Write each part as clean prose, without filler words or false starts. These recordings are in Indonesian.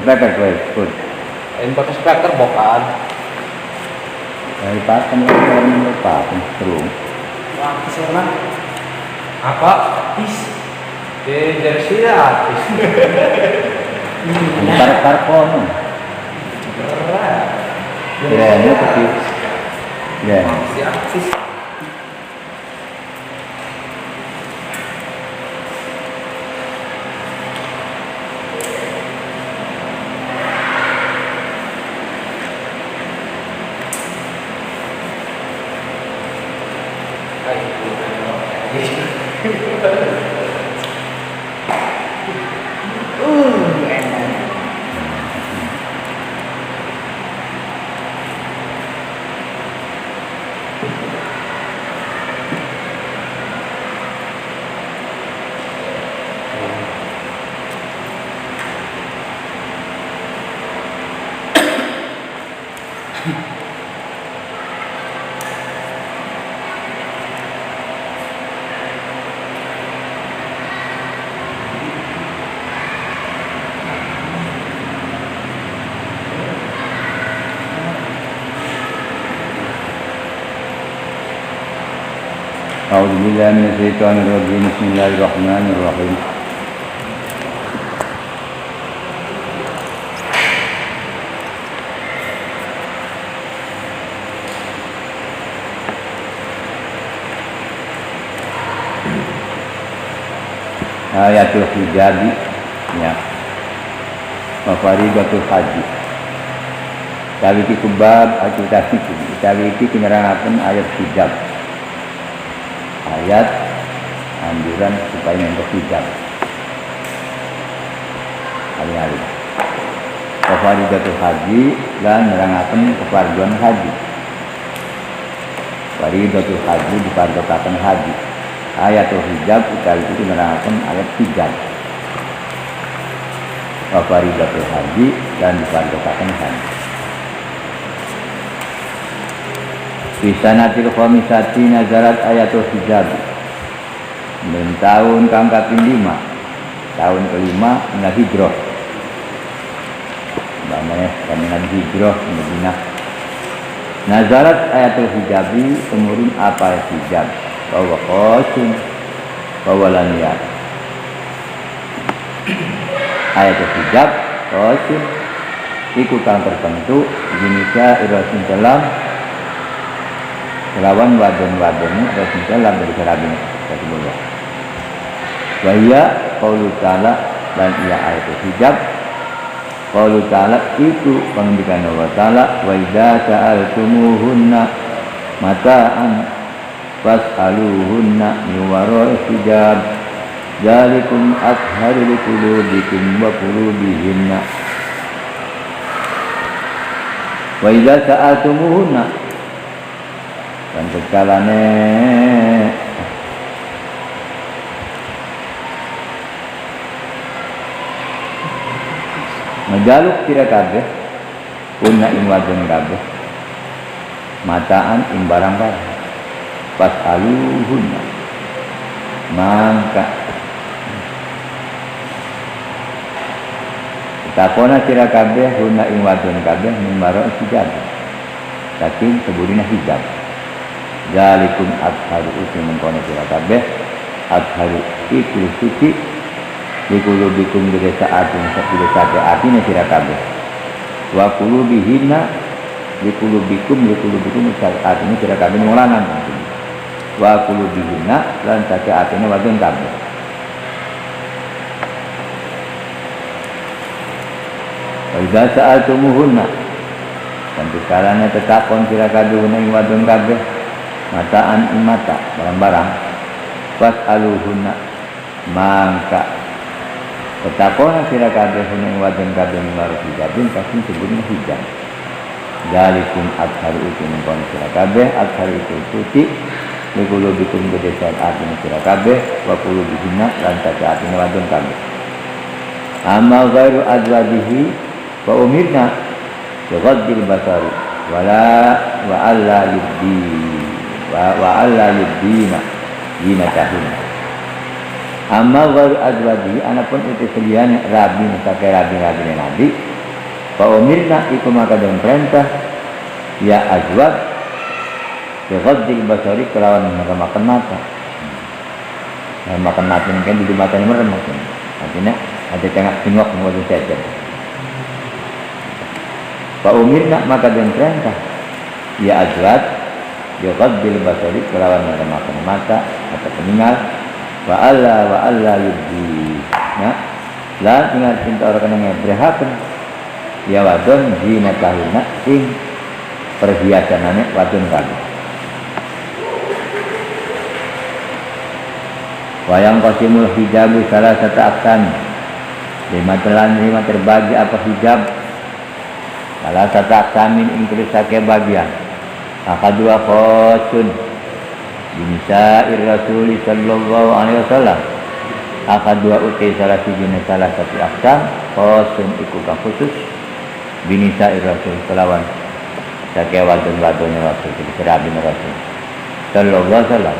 Speaker gue pun. Ini pakai speaker bukan? Dari pakem orang lupa terus. Wah, kesana. Apa? Is. Dari sini artis. Tar kono. Ya, ini tapi. Ya. Si artis. أعوذ بالله من الشيطان الرجيم بسم الله الرحمن الرحيم Ayatul hijabi ya wa faridatul haji tawiki kubab akutasiku tawiki kinerangaken ayat hijab ayat anjuran supaya untuk hijab alih-alih faridatul haji dan nerangaken kefarduan haji faridatul haji difardokaken haji ayatul hijab utawi itu menerangkan ayat hijab wa faridatul haji dan difardokaken haji di sanatil khamisati nazarat ayatul hijab dan tahun kang kaping 5 tahun kelima menang hijrah namanya kami hijrah ke Madinah nazarat ayatul hijabi temurun apa hijab bahwa khosun bahwa laniyat ayatul hijab khosun iku kang tertentu Indonesia Rasul dalam lawan wadon-wadon Rasul dalam dari kerabin Rasulullah wa iya qaulu ta'ala dan iya ayatul hijab qaulu ta'ala itu pengendikan Allah ta'ala wa idza sa'altumuhunna mata'an fas'aluhunna min wara'i hijab dzalikum athharu liqulubikum wa qulubihinna wa idza sa'altumuhunna dan sekalane ngejaluk sira kabeh kunna ing wadon kabeh mataan ing barang-barang pas aluhunna mangka takona sira kabeh hunna ing wadon kabeh mimaro hijab saking seburina hijab zalikum adharu uti mengkono sira kabeh adharu iku suci likulubikum gede saatin sepuluh sate atine sira kabeh wa qulubihinna likulubikum saatine sira kabeh ngolanan wa qulubihinna lan sate atine wadon kabeh wa idza sa'altumuhunna dan dikalane tetakon sira kabeh ing wadon kabeh mataan ing mata barang-barang fas'aluhunna mangka tetakon sira kabeh ing wadon kabeh mimar hijabin pasti sebutnya hijab dalikum adharu itu mengkon sira kabeh adharu itu suci likulubikum gede saat atine sira kabeh wa qulubihinna lan atine wadon kabeh amma ghairu azwajihi wa umirna bighaddil basari wala wa alla yubdina zinatahun Amma waru azwadi anapun itu selian rabi mustaqe rabi nabi fa umirna iku maka dan perintah ya azwad bighadil basari kelawan meremakan mata. Makan mata kan di mata ini merem maksudnya. Artinya ada tengah tengok kemudian saja. Fa umirna maka dan perintah ya azwad bighadil basari kelawan meremakan mata atau peninggal wa alla yubdi ya la tinggal cinta orang yang berhakan ya wadon zinatahuna ing perhiasanane wadon kabeh wayang qasimul hijabu salah satu aksan lima terbagi apa hijab salah satu aksamin ing tulisake bagian akadua khosun binisa'ir Rasul sallallahu alaihi wasallam akadua utai salah satu aksan khosun iku kang khusus binisa'ir Rasul kelawan sake wadon-wadonnya Rasul kerabi Rasul sallallahu alaihi wasallam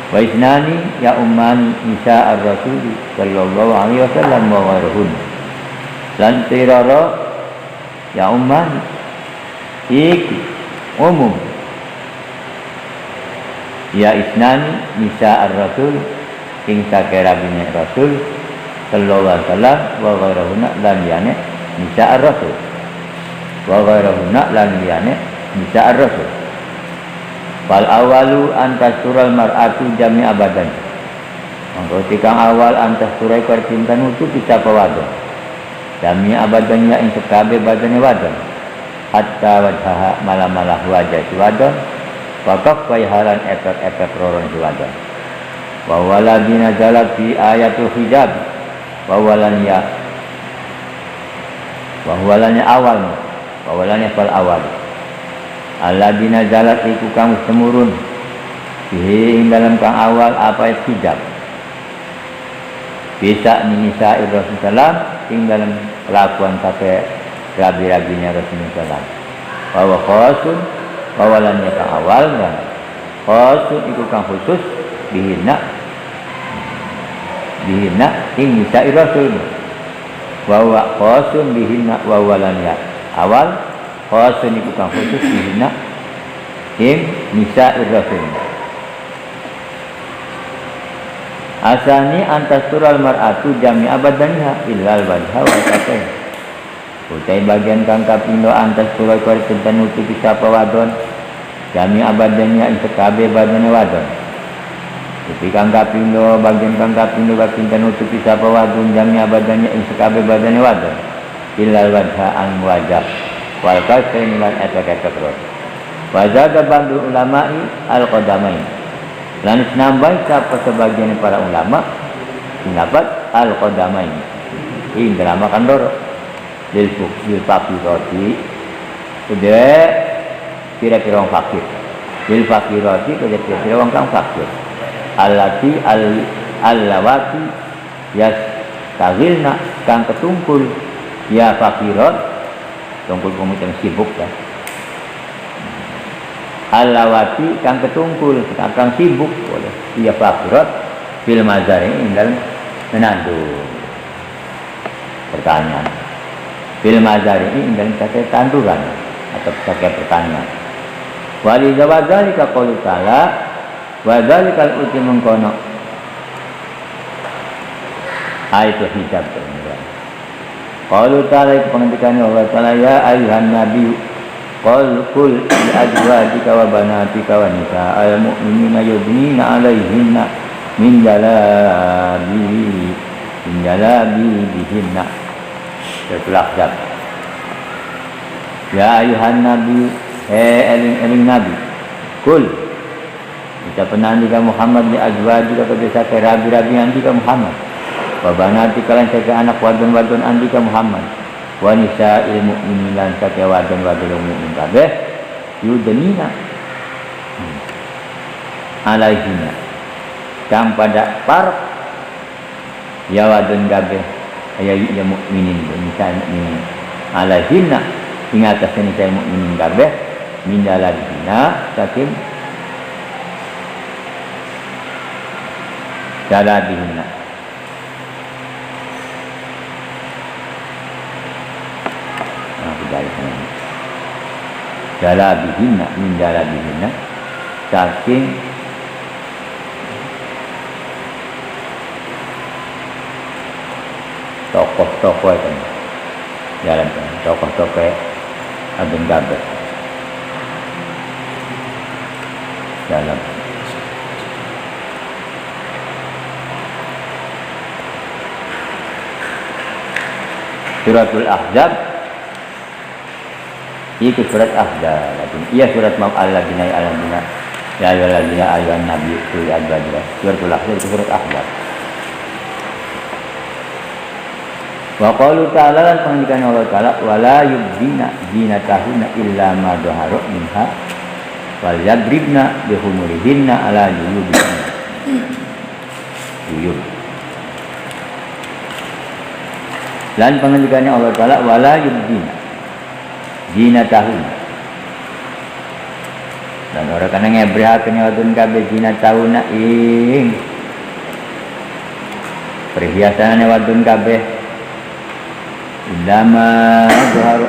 wa isnani ya umman nisa'ar Rasul sallallahu alaihi wasallam wa ghairun lan tirara ya umman iki umum ya isnani nisa ar-rasul ing sakerabine rasul sallallahu alaihi wasallam wa ghairahuna lan liyane nisa ar-rasul wa ghairahuna lan liyane nisa ar-rasul fal awalu antasural mar'atu jami abadan mangko tikang awal antasurai percintaan itu bisa pawadon jami abadan ya ing sekabe badane wadon hatta wajhaha malah wajah si wadon wakaf bayhalan efek-efek roron siwadan wawaladina jalat fi ayatul hijab wawalannya fal awal aladina jalat iku kang semurun ing dalam kang awal apa hijab bisa nisa Rasulullah sallam ing dalam kelakuan sampai rabi-rabinya Rasulullah sallam bahwa khusus awalannya kang awal dan khusus itu kang khusus dihina ing nisa'i Rasul bahwa khusus dihina wawalannya awal khusus itu kang khusus dihina ing nisa'i Rasul asani antastural mar'atu jami abadannya illal wajha wa katain utai bagian kang kapindo antas surai kori tentang nutupi sapa wadon jami abadannya ing sekabe badane wadon uti kang kapindo bagian kang kapindo tentang nutupi sapa wadon jami abadannya ing sekabe badane wadon illal wajha an wajah wal katain lan efek-efek roh wajada bandu ulama'i al-qadamain lan nambah sapa sebagian para ulama pendapat al-qadamain ing dalam kandor lil fakir roti udah kira-kira orang fakir lil fakir roti kira-kira orang kang fakir alati al-lawati yas tagilna kang ketungkul ya fakirot tungkul kemudian sibuk ya al-lawati kang ketungkul kang sibuk boleh ya fakirot fil mazari dalam menandu pertanyaan fil mazari ini dan pakai tanduran atau pakai pertanian. Wali zawadzalika qaulu ta'ala wa dzalikal uti mengkono. Ayat hijab teman-teman. Qaulu ta'ala itu pengendikan Allah Ta'ala ya ayuhan nabi qul li azwajika wa banatika wa nisa'al mu'minina yudnina 'alaihinna min jalabibihinna Terpelakjab ya ayuhan nabi eling nabi kul ucapan andika Muhammad di azwajika kedesa ke rabi-rabi andika Muhammad wabanati kalian sake anak wadon-wadon andika Muhammad wanisa ilmu mu'minin sake wadon-wadon mu'min kabeh yudnina alaihina kang pada parok ya wadon kabeh ya mukminin misalnya mukminin alaihinna ing atasnya saya mukminin kabeh mindaladina saking daladina jalabihinna min jalabihinna saking tokoh-tokoh itu jalan tokoh-tokoh adun kabeh dalam Suratul Ahzab itu surat Ahzab iya surat Al-Ladina Al-Ladina ya ayyuhalladzina ayyuhan nabi qul adbadra suratul Ahzab itu surat Ahzab wa qalu ta'ala lan pengendikan Allah Ta'ala wala yubdina zinatahunna illa ma dhahara minha wal yadribna bihumurihinna ala juyubihinna juyub lan pengendikannya Allah Ta'ala wala yubdina zinatahunna dan orang kana ngebrihakeun wadon kabeh zinatahunna ing perhiasanane wadon kabeh indama dhahara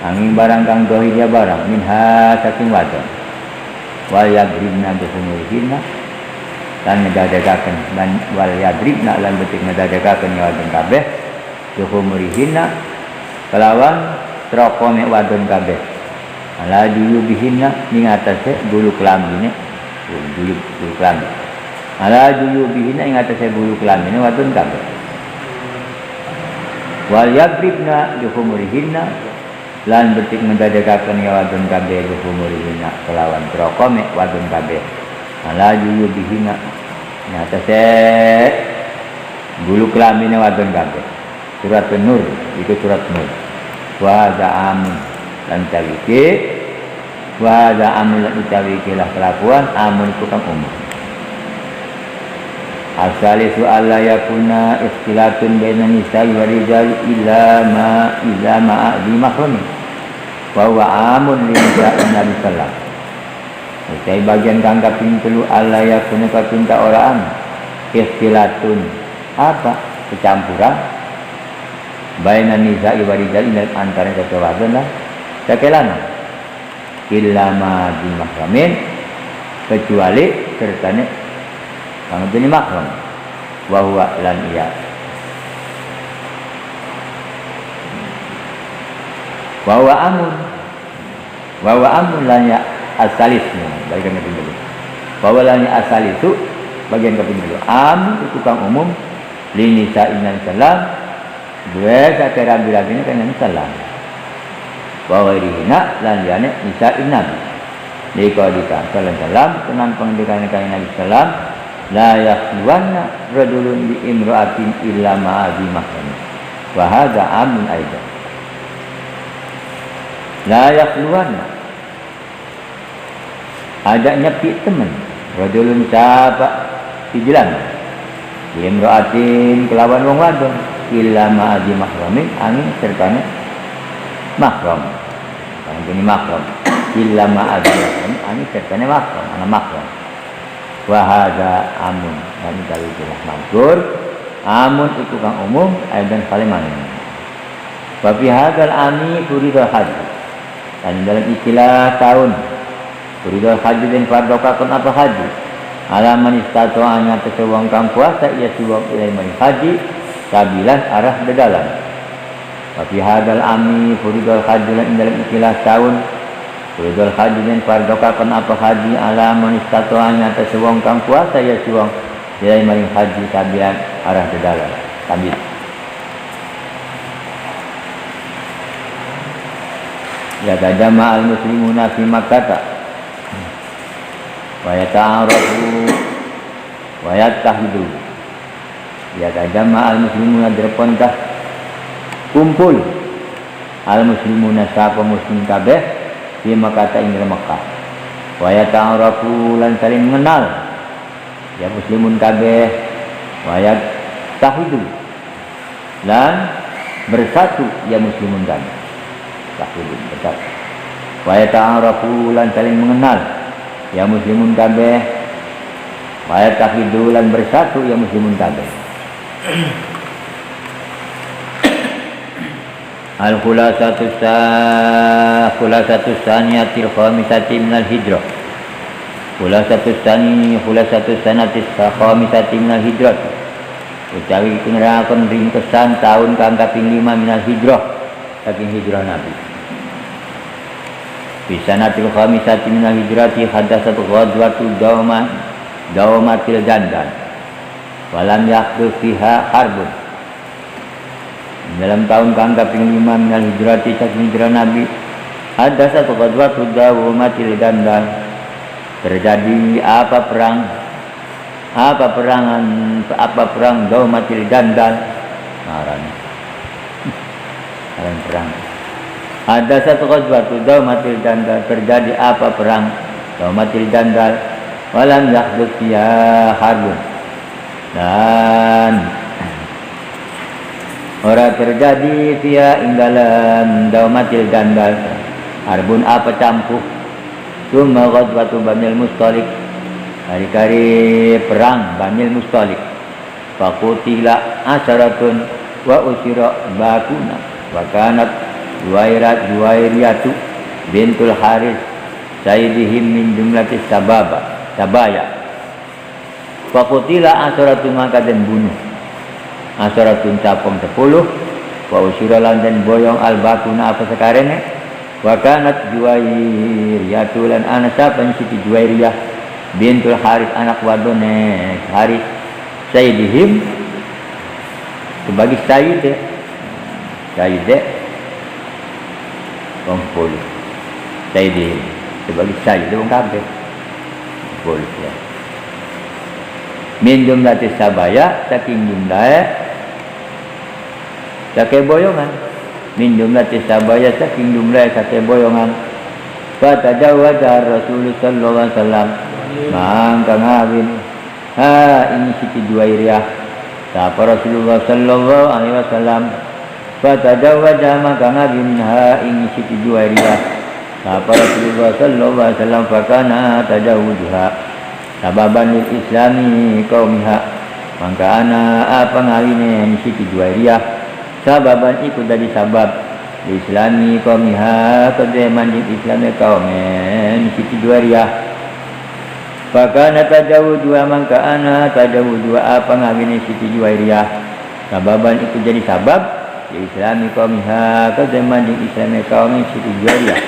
angin barang kang dohir ya barang minha saking wadon wal yadribna bihumurihinna lan ngedadekaken lan wal yadribna lan betik ngedadekaken wadon kabeh bihumurihinna kelawan trokome wadon kabeh ala juyubihinna ning atase bulu kelambine bulu kelambi ala juyubihinna ing atase bulu kelambine wadon kabeh wal yadribna bihumurihinna lan betik mendadekaken ya wadon kabeh bihumurihinna kelawan trokome wadon kabeh ala juyubihinna ing atase bulu kelambine wadon kabeh surat Nur itu surat Nur wa za'amun lan tawike wa za'amun lan tawike lah kelakuan amun itu kan umum asalisu alla yakuna ikhtilatun baina nisa'i wa rijal illa ma di mahrami wa huwa amun li nisa'in nabi sallam utai bagian kang kaping 3 alla yakuna kapinta oraan ikhtilatun apa kecampuran baina nisa'i wa rijal antara satu wadon lah sakelana illa ma di mahramin kecuali sertane kang dene mahram wa huwa lan iya wa huwa amun lan ya asalisnya bagian keping dulu wa huwa lan ya asalisu bagian keping dulu am itu kang umum li nisa'in salam dua sakera bilagine kan salam wa ghairihina lan liyane nisa'in nabi dika salam tenan pengendikane kan Nabi sallam la yakhluwanna rajulun bi imra'atin illa ma'azi mahram wa hadha amun aidan la yakhluwanna ada nyepi temen rajulun siapa sijilan bi imra'atin kelawan wong wadon illa ma'azi mahramin angin sertane mahram kan ini mahram illa ma'azi mahram angin sertane mahram ana mahram wa hadza amun dan kalau jelas mazkur amun itu kang umum dan paling mana wa fi hadzal ami furidul haji dan dalam istilah tahun furidul haji dan fardokakan apa haji alaman istato'anya tesewang kang puasa ia suwang ilai mani haji kabilan arah dedalan wa fi hadzal ami furidul haji dan dalam istilah tahun furidul haji dan fardokakan apa haji alaman istato'anya tesewang kang puasa ia suwang ilai mani haji kabilan arah dedalan kabil ya tajama al muslimuna fi makkah wa yata'arafu wa yattahidu ya tajama al muslimuna dirpontah kumpul al muslimuna sapa muslim kabeh fi Makkah ing Makkah wa yata'arafu lan saling mengenal ya muslimun kabeh wa yattahidu lan bersatu ya muslimun kabeh tahidu bersatu wa yata'arafu lan saling mengenal ya muslimun kabeh wa yatahidu lan bersatu ya muslimun kabeh Al-khulasatu saniyatil khamisati minal hijrah. Khulasatu sanatis khamisati minal hijrah. Utawi kunerakan ringkesan tahun kang kaping 5 minal hijrah, saking hijrah Nabi. Bisanatil khamisati minal hijrati hadatsat ghazwatu dawmatil dandan. Walam yaqdu fiha harbun. Dalam tahun kang kaping 5 minal hijrati saking hijrah Nabi, hadatsat ghazwatu dawmatil dandan. Terjadi apa perang Daumatil Dandal marang perang. Ada satu ghazwatu Daumatil Dandal, terjadi apa perang Daumatil Dandal, walam yahdus fiha harbun, dan ora terjadi fiha ing dalam Daumatil Dandal harbun apa campuh. Summa ghazwatu Banil Mustalik, hari-hari perang Banil Mustalik. Faqutila asyaratun wa usira bakuna wa kanat Juwairiyatu bintul Haris sayyidihim min jumlatis sabaya. Faqutila asyaratun, maka den bunuh asyaratun capong 10, wa usira lan den boyong al bakuna apa sekarene. Wa kanat Juwairiyatu lan ana sapan Siti Juwairiyah bintul Haris anak wadone Haris sayyidihim sebagai sayyid kumpul sayyidihim sebagai sayyid wong kabeh kumpul ya. Min jumlatis sabaya, saking jumlah saking boyongan. Min jumlatis sabaya, saking jumlah saking boyongan. Fatajawaza Rasulullah sallallahu alaihi wasallam, mangka ngawin ini Siti Juwairiyah sapa Rasulullah sallallahu alaihi wasallam. Fatajawaza maka ngawin ini Siti Juwairiyah sapa Rasulullah sallallahu alaihi wasallam. Fakana tajawuduha sababan lil islami qaumiha, mangka ana apa ngawine Siti Juwairiyah sababan ikut dari sabab islami qaumiha, kedua manjing islami kaumen Siti Juwairiyah. Fakana tajawudu, mangka ana tajawudu apa ngawine Siti Juwairiyah sababan ikut jadi sabab islami qaumiha, kedua manjing islami kaumen Siti Juwairiyah.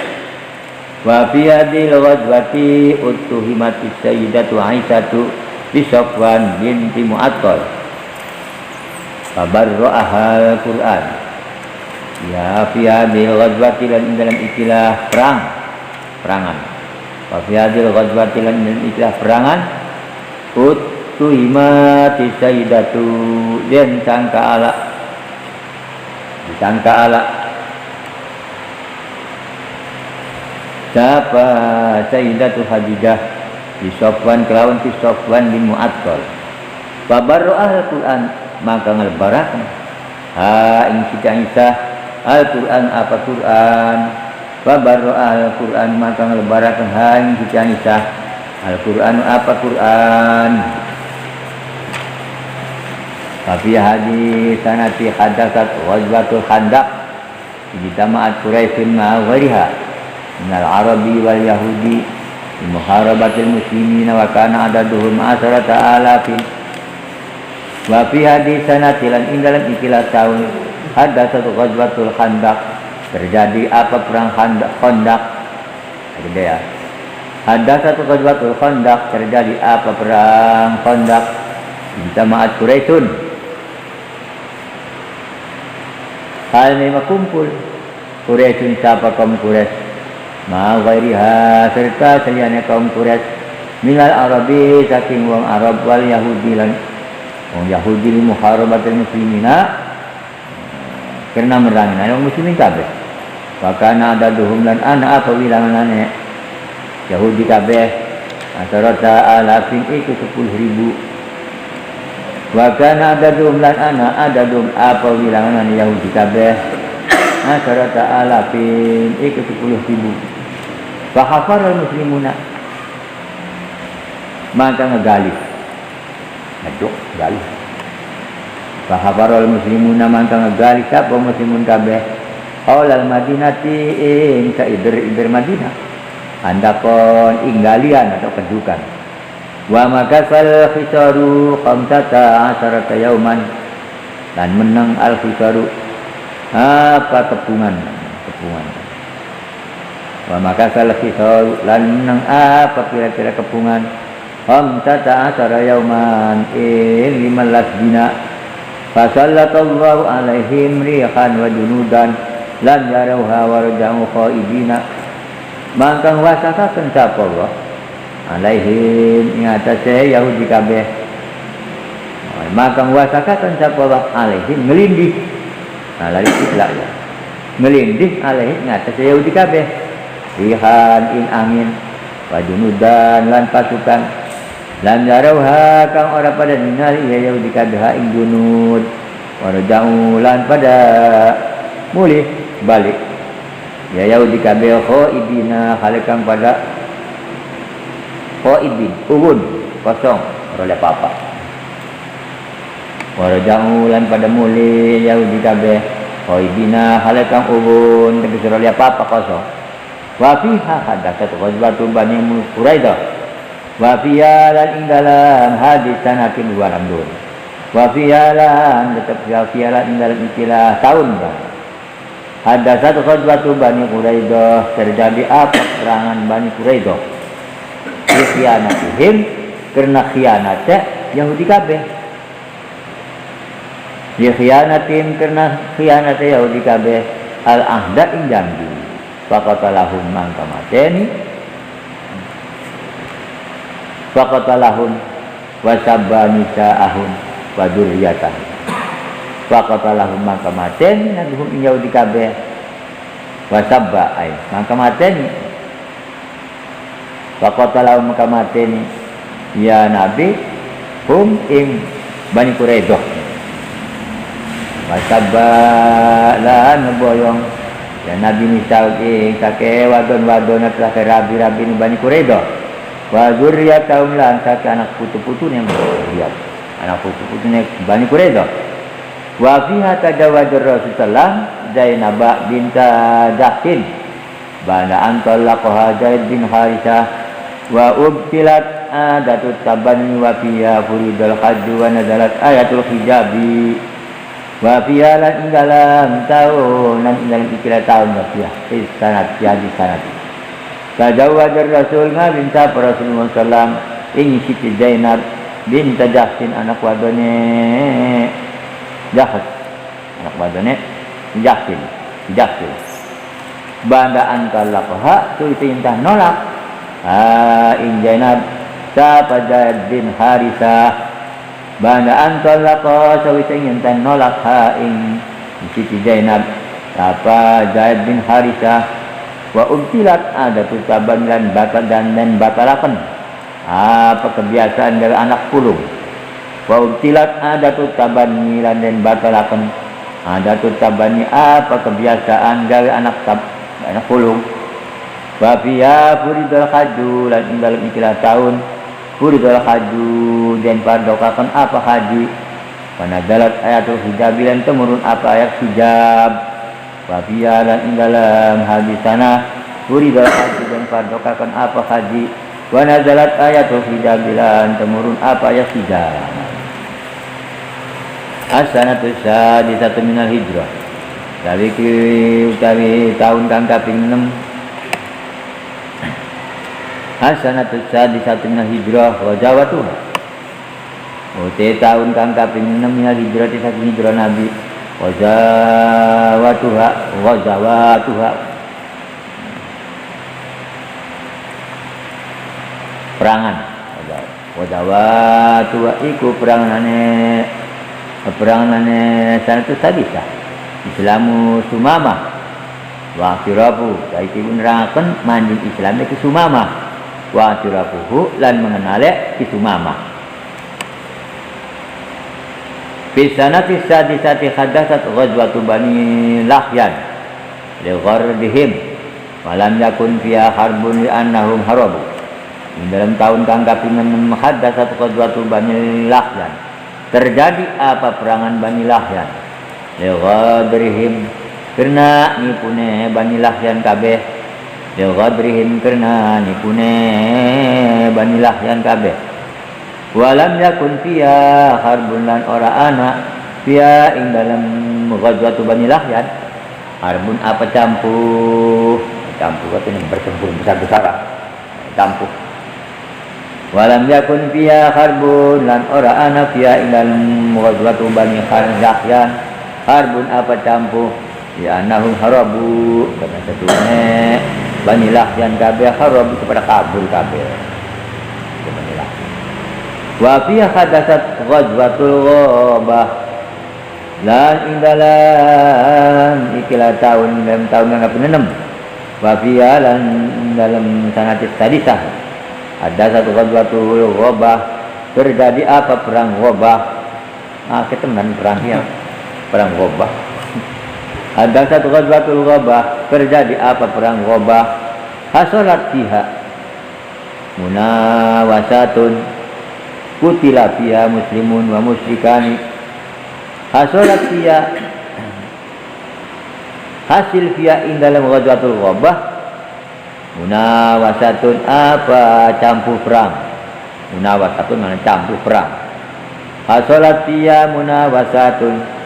Wa fi hadhil ghazwati utuhimatis sayyidatu Aisyatu bi Safwan binti Mu'attal fabarra'ahal Qur'an. Ya fi hadhil ghazwati, lan dalam istilah perangan. Wa fi hadhil ghazwati, lan dalam istilah perangan utuhimati sayyidatu, dan disangka ala siapa sayyidatu Khadijah di Safwan kelawan si Safwan bin Mu'attal. Fabarra'ahal Qur'an, maka ngelbarakan ing Siti Aisyah Al-Quran apa Quran. Fabarra'ahal Quran, maka ngelbarakan ing Siti Aisyah Al-Quran apa Quran. Tapi hadis sanati hadatsat ghazwatul Khandaq ijtama'at Quraisyun ma'a ghairiha minal Arabi wal Yahudi di muharabatil muslimin, wa kana adaduhum 10,000. Wa fi hadis sanatilan indalan ikilah tahun hadatsat ghazwatul Khandaq, terjadi apa perang Khandaq. Ada ya. Hadatsat ghazwatul Khandaq, terjadi apa perang Khandaq. Ijtama'at Quraisyun, hal ini kumpul Quraisyun, siapa kaum Quraisy, ma ghairiha serta seliane kaum Quraisy, minal Arabi saking wong Arab, wal Yahudi lan wong Yahudi li muharabatil muslimina, karena merangi wong muslimin kabeh. Wakana adaduhum lan ana apa wilanganane Yahudi kabeh asarata alafin iku 10.000. Wakana adaduhum lan ana adadum apa wilanganane Yahudi kabeh asarata alafin iku 10.000. Fahafarul muslimuna, maka ngegali ngeduk gali. Fahafarul muslimuna, maka ngegali sapa muslimun kabeh Haulal Madinati ing saider-ider Madinah. Andakon inggalian atau kedukan. Wa makasal khisaru khamsata asharata yauman. Dan menang al khisaru apa kepungan. Wa makasal khisaru lan menang apa kira-kira kepungan. Khamsata asara yauman ing 15 dina. Fasallallahu alaihim rihan wa junudan lam yarauha wa raja'u khaibina. Mangkang wasakaken sapa Allah alaihim ing atase Yahudi kabeh. Mangkang wasakaken sapa Allah alaihim ngelindih. Nah lari istilah ya. Ngelindih alaihim ing atase Yahudi kabeh. Rihan ing angin wa junudan lan pasukan lam yarauha kang ora pada ningali ya Yahudi kabeh ing junud wa raja'u lan pada mulih balik ya Yahudi kabeh khaibina halekang pada khaibin ubun kosong ora apa-apa waraja'u lan pada muli Yahudi kabeh khaibina halekang ubun tegese ora apa-apa kosong wa fiha hadatsat ghazwatu bani Quraidah wa fiha lan ing dalam hadis sanatin wa ramdun wa fiha lan tetep fiha lan ing dalam ikilah tahun ada satu khutbatu Bani Quraidah terjadi apa perangan Bani Quraidah khianatihim karena khianatnya Yahudi kabeh khianatihim karena khianatnya Yahudi kabeh al ahda ing janji faqatalahum mangka mateni faqatalahum wasabani sa'ahum wa dzurriyyatahum faqatalahum mangka mateni naduhum ing Yahudi kabeh wasabba ay mangka mateni faqatalahum mangka mateni ya nabi hum ing Bani Quraidah wasabba lan ngeboyong ya nabi misal ing kake wadon-wadon terakhir rabi-rabi ing Bani Quraidah wa dzurriyyatahum lan kake anak putu-putune yang anak putu-putune Bani Quraidah. Wa fiha tajawadur Rasulullah Zainab binta Jahsin bana antallaqaha Zaid bin Harisah wa ubtilat adatut tabani wa fiha furidul hajj wa nazalat ayatul hijabi wa fiha lan dalam tahun lan dalam ikilah tahun wa fiha sanad di sanad tajawadur Rasul binta Rasulullah sallam ing Siti Zainab binta Jahsin anak wadone Jahat anak badane Jahsin bandaan kalaqha tu intah nolak ing Zainab sapa Zaid bin Harisah bandaan kalaqha sawise intah nolak ing Siti Zainab sapa Zaid bin Harisah wa ubtilat ada tutaban lan batal dan batalaken apa kebiasaan dari anak pulung wa ubtilat adatul tabani lan den batalaken adatul tabani apa kebiasaan gawe anak pulung wa fiya furidul hajju lan ing dalem ikilah tahun furidul hajju den padokaken apa haji panadalat ayatul hijab lan temurun apa ayat hijab wa fiya lan ing dalem hadisana furidul hajju den padokaken apa haji wa nazalat ayatul hijab lan temurun apa ayat hijab. As-sanatu sadisatu minal hijrah dari utawi tahun kang kaping 6 As-sanatu sadisatu minal hijrah wa jawatuha uti tahun kang kaping 6 minal hijrah saking hijrah Nabi wa jawatuha perangan wa jawatuha iku peranganane sanatu sadisa Islamu Sumamah wa akhirabu saiki nerangaken manjing Islamnya ke Sumamah wa akhirabuhu lan mengenale ki Sumamah bisanati sadisati hadasat ghazwatu Bani Lahyan li ghardihim walam yakun fiha harbun li annahum harabu dalam tahun kang kaping 6 hadasat ghazwatu Bani Lahyan terjadi apa perangan Bani Lahyan lighadrihim karena nipune Bani Lahyan kabeh lil ghadrihim karena nipune Bani Lahyan kabeh walam yakun fiya harbun lan ora ana fiya ing dalam ghazwatu Bani Lahyan harbun apa campuh katanya bertempur besar-besaran campuh walam yakun fiya harbun lan ora ana fiya ing dalam ghazwatu Bani Lahyan harbun apa campuh ya annahum harabu karena satunya Bani Lahyan kabeh harabu kepada kabur kabeh Bani Lahyan wa fiha hadatsat ghazwatul ghabah lan ing dalam ikilah tahun yang ke-6 wa fiha lan dalam sanad sadisah ada satu ghazwatul ghabah terjadi apa perang ghabah ketemuan perang ya perang ghabah ada satu ghazwatul ghabah terjadi apa perang ghabah hasalat fiha munawasatun kutila fiha muslimun wa musyrikani hasalat fiha hasil fiha ing dalam ghazwatul ghabah munawasatun apa campur perang munawasatun mana campur perang hasalat fiha munawasatun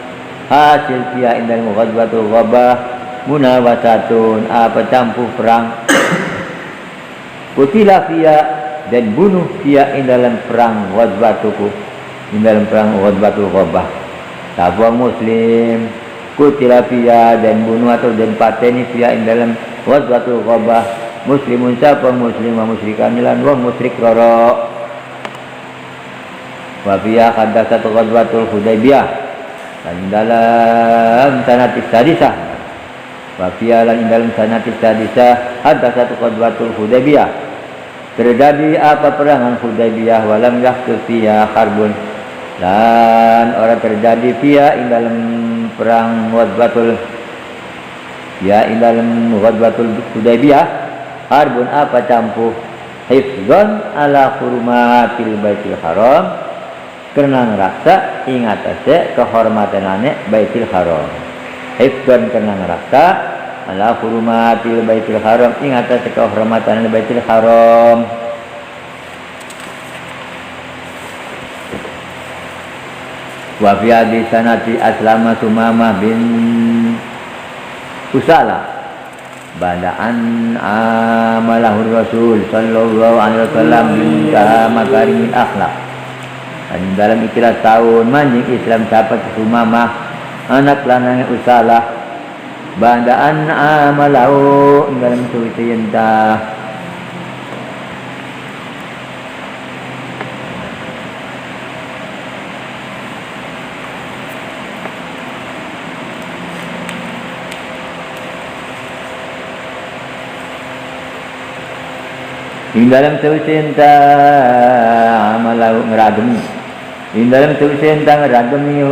hasil fiha ing dalam ghazwatul ghabah munawasatun apa campur perang kutila fiha dan bunuh fiha ing dalam perang ghazwatuku ing dalam perang ghazwatul ghabah sabuang muslim kutila fiha dan bunuh atau dan pateni fiha ing dalam ghazwatul ghabah muslimun sabuang muslim wa musyrikan lan wong musyrik roro wa fiha hadatsat ghazwatul hudaybiyah dan dalam sanatis sadisah wa fiha lan dalam sanatis sadisah hadatsat ghazwatul hudaybiyah terjadi apa perangan Hudaybiyah walam yahtu fiha harbun dan orang terjadi fiha ing dalam perang ghazwatul ya ing dalam ghazwatul Hudaybiyah harbun apa campuh hifdzan ala hurumatil baitil haram karena ngeraksa ingat aja kehormatanane baitil haram hifdzan karena ngeraksa ala hurumatil baitil haram ingat aja kehormatanane baitil haram wa fi hadis sanati aslama Sumamah bin Usalah badaan amalahur Rasul sallallahu alaihi wasallam minta makarimil akhlak dan dalam ikhlas tahun manjing Islam sahabat Sumamah anak lanang Usalah badaan amalahu dalam suwitiyenta ing dalam suwitiyenta amalahu ngeragemi ing dalam suwitiyenta ngeragemi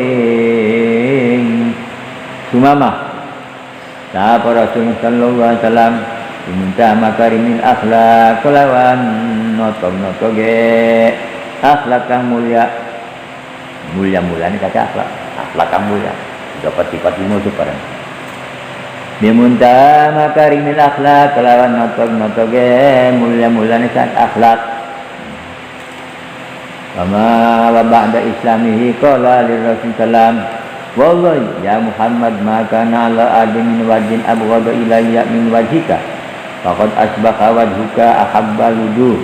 ing Sumamah Sapa Rasul sallallahu alaihi wasallam diminta makarimil akhlak kelawan notong-notoge akhlak kang mulia mulia-mulia ini kata akhlak kang mulia dapat sifat musuh parang diminta makarimil akhlak kelawan notong-notoge mulia-mulia ini kata akhlak Wama wa ba'da islamihi qala lirrasul sallam wallahi ya Muhammad ma kana ala adin min wajhin abghadu ilayya min wajhika faqad asbaha wajhuka ahabba wujuh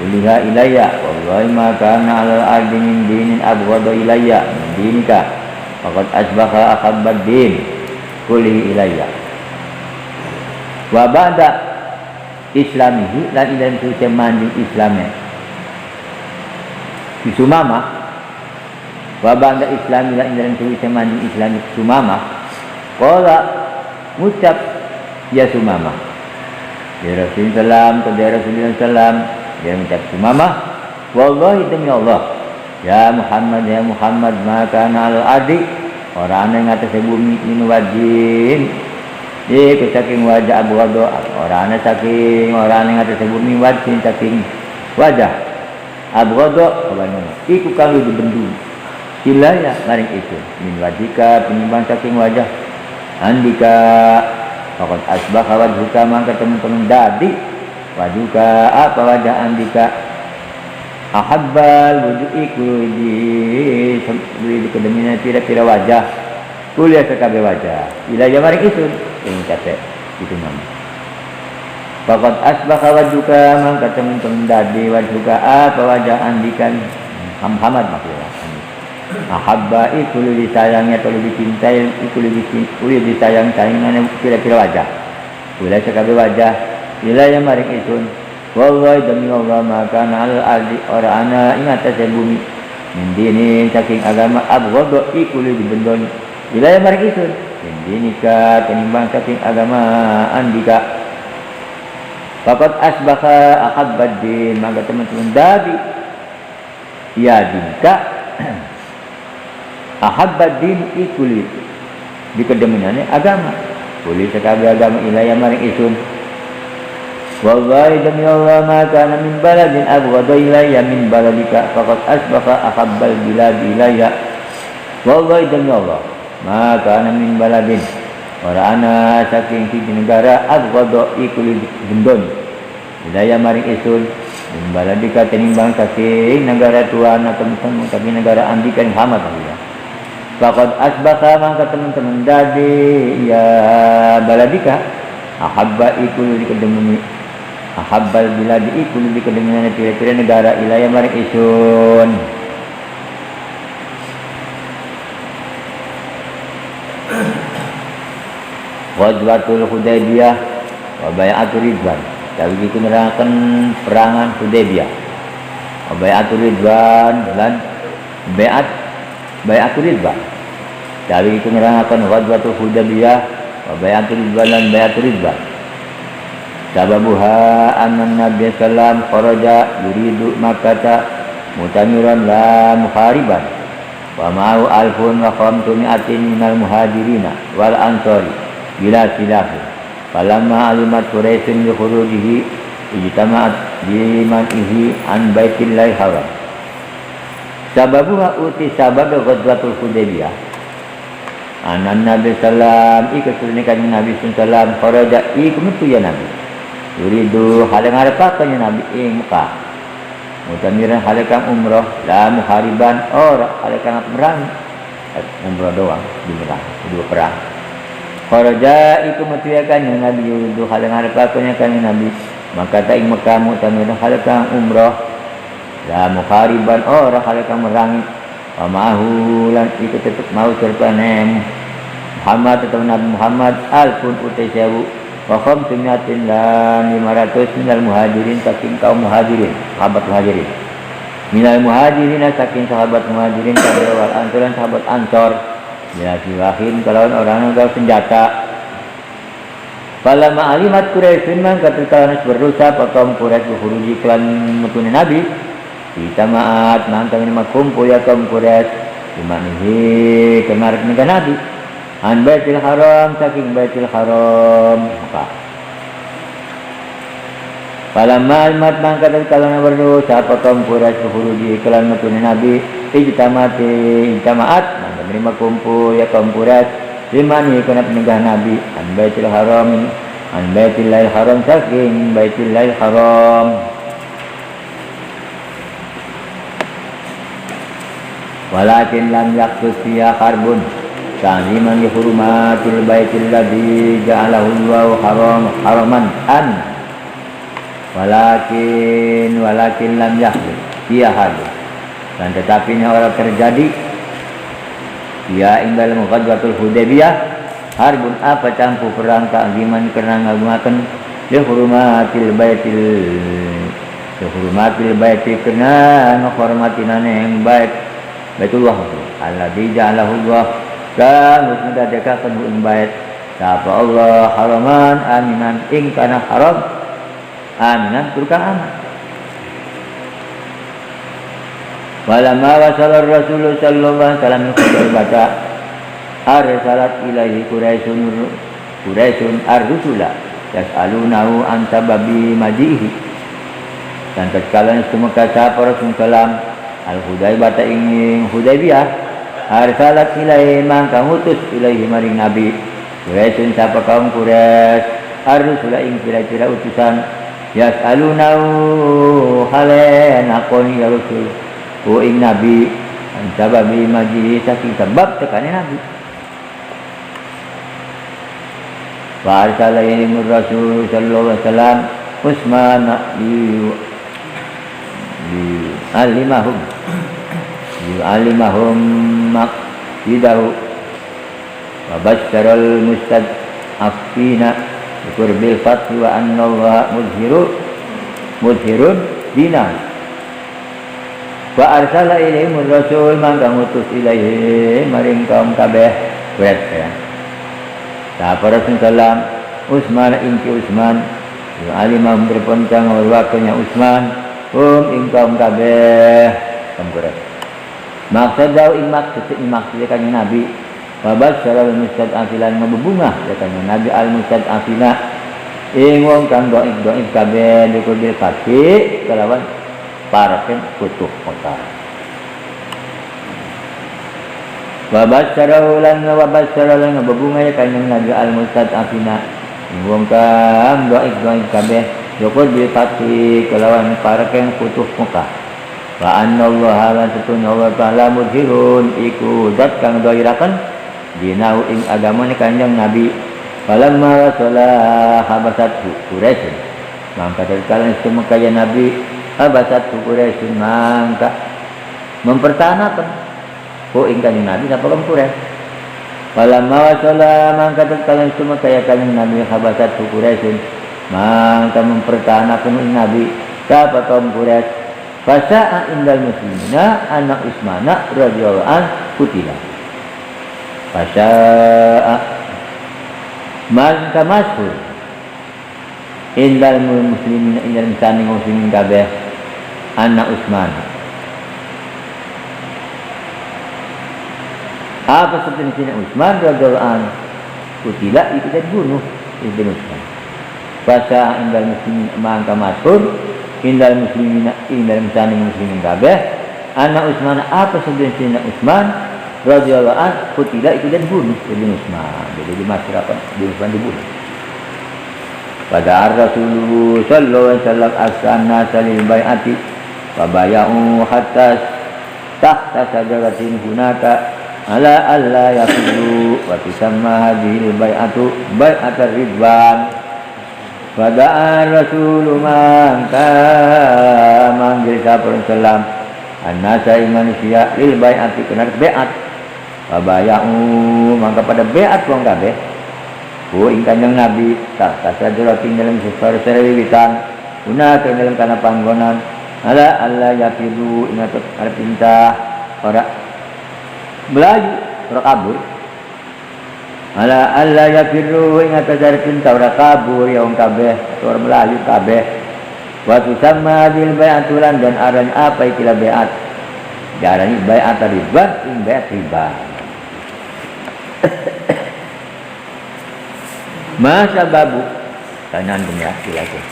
uliha ilayya wallahi ma kana ala adin min dinin abghadu ilayya min dinika faqad asbaha ahabba din ulihi ilayya wa ba'da islamihi lan idan tu manding islamnya di Sumamah wa ba'da islami la indaran tuwi semani islami Sumamah qala ngucap ya Sumamah ya Rasulullah sallam dia mengucap Sumamah wallahi demi Allah ya Muhammad maka al adi orang yang atas bumi min wajin saking wajah abu wado orang saking orang yang atas bumi wajin saking wajah abu wado kabanono iku kalau dibendu ilayah maring itu min wajika penimbang saking wajah andika faqad asbaha wajhuka mangka teman-teman dadi wajhuka apa wajah andika ahabbal wujuhi kuli di kedemina pira-pira wajah kuliah sekabe wajah ilaya maring isun ing kate itu nama faqad asbaha wajhuka mangka teman-teman dadi wajhuka apa wajah andikan Muhammad maksudnya ahabba itu lebih sayangnya atau lebih cintai itu lebih disayang sayangannya kira-kira wajah boleh sekabe wajah wilayah maring isun wallahi demi Allah maka al ardi ora ana ing atase bumi min dinin saking agama abghadu iku lebih bendon wilayah maring isun min dinika tenimbang saking agama andika faqad asbaha ahabbad din maka teman-teman dadi ya dinka ahabbad din ikuli di kedemenane agama boleh sekali agama ilayah maring isun wallahi demi Allah maka min baladin abghadu ilayya min baladika faqad asbaha ahabbal bilad ilayya wallahi demi Allah maka min baladin ora ana saking siji negara abghadu ikuli gendon ilayah maring isun min baladika tenimbang saking negara tuan atau tapi negara andika Muhammad Allah faqad asbaha mangka teman-teman dadi ya baladika ahabba iku di kedemuni ahabbal biladi iku di kedemuni pira-pira negara ilaya maring isun Ghazwatul Hudaybiyah wa bai'atur ridwan tapi itu nerangkan perangan Hudaybiyah wa bai'atur ridwan dan bai'atur ridwan dari itu nerangkan Ghazwatul Hudaybiyah wa bai'atur ridwan dan bai'atur ridwan sababuha anna Nabi sallam kharaja yuridu Makkah mutamiran la muhariban wa ma'u alfun wa khamsumi'atin minal muhajirina wal ansari bila silahi falamma alimat Quraisyun bi khurujihi ijtama'at bi man'ihi an baitillahi haram sababuha uti sabab Ghazwatul Hudaybiyah anan Nabi sallam ikasulni kanjeng Nabi sallam kharaja iku metu ya Nabi yuridu halang harapakan ya Nabi ing Mekah mutamiran halakang umrah la muhariban ora halakang perang umrah doang di Mekah dua perang kharaja iku metu ya kanjeng Nabi yuridu halang harapakan ya kanjeng Nabi maka ta ing Mekah mutamiran halakang umrah la muhariban ora halakang merangi wa ma'ahu lan iku tetep mau serpanem Muhammad atau Nabi Muhammad alfun utai sewu wa khamsumiatin lan 500 minal muhajirin saking kaum muhajirin sahabat muhajirin minal muhajirin saking sahabat muhajirin wal ansor dan sahabat ansor bila siwahin kalawan orang yang senjata falamma alimat Quraisyun man ketika berusaha potong Quraisy berhuruji klan mutune Nabi kita maat nangkang ini kumpul ya kaum Quraisy dimanihi kemarin negara Nabi an baitil haram saking baitil haram maka falamma alimat mangka kalana berdosa potong Quraisy berhuruji klan mutune Nabi ijtamaat mangka menerima kumpul ya kaum Quraisy dimanihi kana negara Nabi an baitil haram an baitillahil haram saking baitillahil haram walakin lam yaqtus fiha harbun ta'ziman li hurumatil baitil ladzi ja'alahu Allahu haraman an walakin lam yaqtus fiha harbun dan tetapi orang terjadi ya ing dalam Ghazwatul Hudaybiyah harbun apa campur perang ta'ziman karena ngagungaken li hurumatil baitil karena menghormatinane yang baik Baitullah alladzi ja'alahu Allah kan mudadakaken ing bait sapa Allah haraman aminan ing kana haram aminan turkan aman walamma wasala Rasul sallallahu alaihi wasallam baca arsalat ilaihi Quraisyun ar-rusula yas'alunahu an sababi majihi dan tatkala semua kata Rasul sallam Al-Hudaybah ing Hudaybiyah arsalat ilaihi mangka ngutus ilaihi maring Nabi Quraisyun sapa kaum Quraisy ar-rusula ing pira-pira utusan yas'alunau halen akoni ya Rasul ku ing nabi an sababi majlis saking sebab tekane nabi wa arsala ilaihim Rasul sallallahu alaihi wasallam Utsman alimahum maqsidahu wa basyaral mustad'afina biqurbil fathi wa anna Allah mudhirun dinan wa arsala ilaihim rasul mangka ngutus ilaihi maring kaum kabeh Quraisy ya sapa Rasulullah Utsman inci Utsman alimahum berponcang waktunya Utsman ing kaum kabeh kaum Quraisy maksudau maksudnya kanjeng Nabi babas saral mustad'afilan mabubungah ya kanjeng Nabi al mustad'afina ing wong kang doib kabeh dikubil kaki kelawan paraken kutuh kota babas saral mabubungah ya kanjeng Nabi al mustad'afina ing wong kang doib kabeh dikubil kaki kelawan paraken kutuh kota wa anna Allah lan satuna wa ta'ala mudhirun iku zat kang doiraken dinau ing agamane kanjeng Nabi falamma rasulullah habasathu Quraisy mangka tatkala semekaya Nabi habasathu Quraisy mangka mempertahankan ing kanjeng Nabi sapa kaum Quraisy falamma rasulullah mangka tatkala semekaya kanjeng Nabi habasathu Quraisy mangka mempertahankan ing Nabi sapa kaum Quraisy fasa'a indal muslimina anak Utsmana radhiyallahu an kutila fasa'a maka masyhur indal muslimina indal muslimin kabeh anak Utsman apa seperti Utsman radhiyallahu an kutila itu dibunuh Ibnu Utsman fasa'a indal muslimin maka masyhur indal muslimina indal muslimin kabeh anak Utsman apa sebenarnya Utsman radhiyallahu anhu kutila itu dan bunuh Ibnu Utsman jadi di masyarakat Ibnu Utsman dibunuh pada Rasulullah sallallahu alaihi wasallam asana salil bai'ati wa bay'u hatta tahta sajaratin hunaka ala alla yafidu wa tusamma hadhihi bai'atu bai'atar ridwan pada Rasulullah manggil sapa Rasulullah annasa manusia lil bai'ati kena bai'at babayau maka pada bai'at wong kabeh ing kanjeng Nabi tak sajaratin dalam sesar wiwitan guna ke dalam kana panggonan ala alla yafidu ingat arep pinta ora belayu ora kabur ala alla yafiru ingat dari pinta ora kabur ya wong kabeh ora melayu kabeh wa tusamma bil bai'atulan dan arane apa ikilah bai'at diarani bai'at riba ing bai'at riba masa babu kanan dunia silakan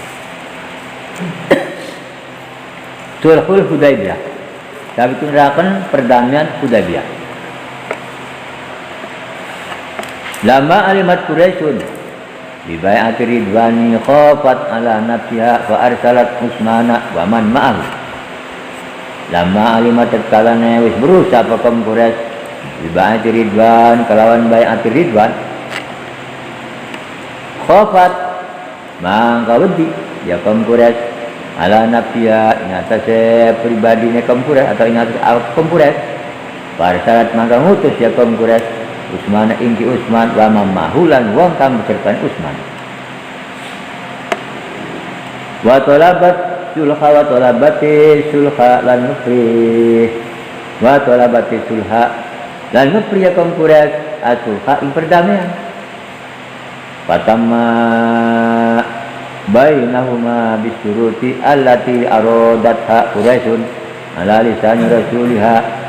Sulhul Hudaybiyah tapi tunrakan perdamaian Hudaybiyah lama alimat Quraisyun bi bai'ati ridwani khafat ala nafsiha wa arsalat Utsmana wa man ma'ahu lama alimat takalane wis berusaha kaum Quraisy bi bai'ati ridwan kalawan bai'ati ridwan khafat mangka wedi ya kaum Quraisy ala nafsiha ing atase pribadine kaum Quraisy atau ing atase kaum Quraisy wa arsalat mangka ngutus ya kaum Quraisy Utsman inti Utsman wa mamahulan wong kang besertan Utsman wa talabat sulha wa talabati sulha lan nufri wa talabati sulha lan nufri ya kaum Quraisy asulha ing perdamaian fatamma bainahuma bisyuruti allati aradatha Quraisyun ala lisan rasulihha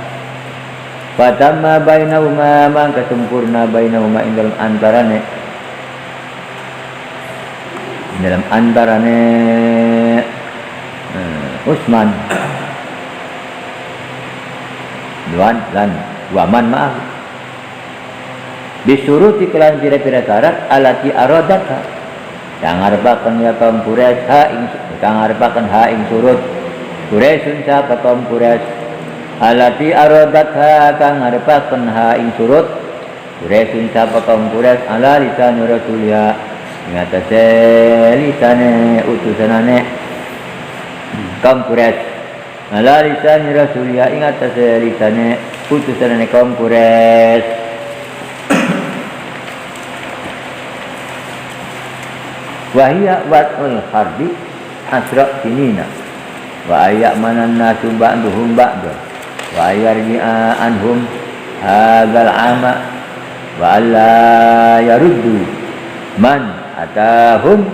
fatamma bainahuma mangka sempurna bainahuma ing dalam antarane Utsman Duan dan waman maaf Bisuruti kelan pira-pira syarat alati aradaka kang ngarepaken ya kaum Quraisy ha ing surut Quraisyun sapa kaum Quraisy alati aradaka kang ngarepaken ha ing surut Quraisyun sapa kaum Quraisy ala lisan rasulya ing atase lisane utusanane kaum Quraisy ala lisan rasulya ing atase lisane utusanane kaum Quraisy wahia watul harbi asra sinina wa ayak manan nasu ba'duhum ba'da wa ayarji'a anhum hadzal ama wa alla yaruddu man atahum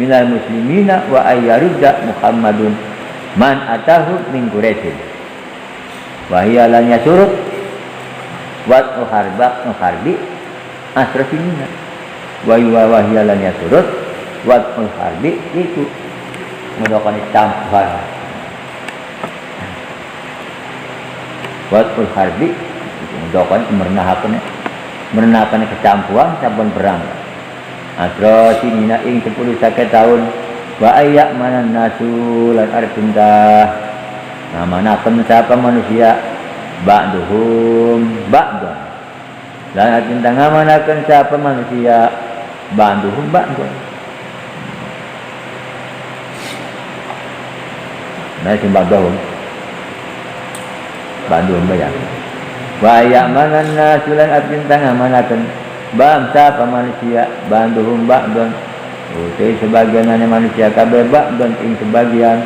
minal muslimina wa ayyarudda Muhammadun man atahum min Quraisy wa hiya lan yasurut watul harbi asra sinina wa hiya lan yasurut watul harbi itu melakukan campuran watul harbi itu melakukan merenahakan kecampuran sabun perang asra sinina ing 10 tahun wa ayyak manan nasu lan arpinta ngamanaken sapa manusia ba'duhum ba'dan lan arpinta ngamanaken sapa manusia ba'duhum ba'dan. Nah, simbang dahum Bandung bayang Waya manan nasulan abin tangah manakan bangsa manusia Bandung ba'don utai sebagian manusia kabeh ba'don ing sebagian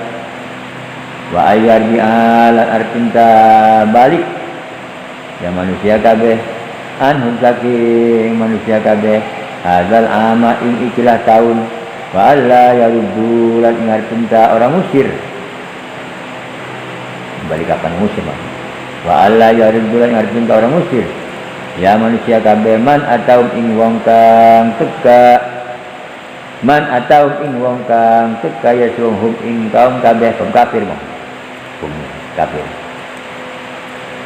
wa ayar bi'alan arpinta balik ya manusia kabeh anhum saking manusia kabeh hadzal ama ing ikilah tahun wa alla yaruddu lan ing arpinta orang musir balik kapan muslim wa alla yariddulan ngarepin ka orang muslim ya manusia kabeh man atau ing wong kang teka ya suhum ing kaum kabeh kaum kafir mah kafir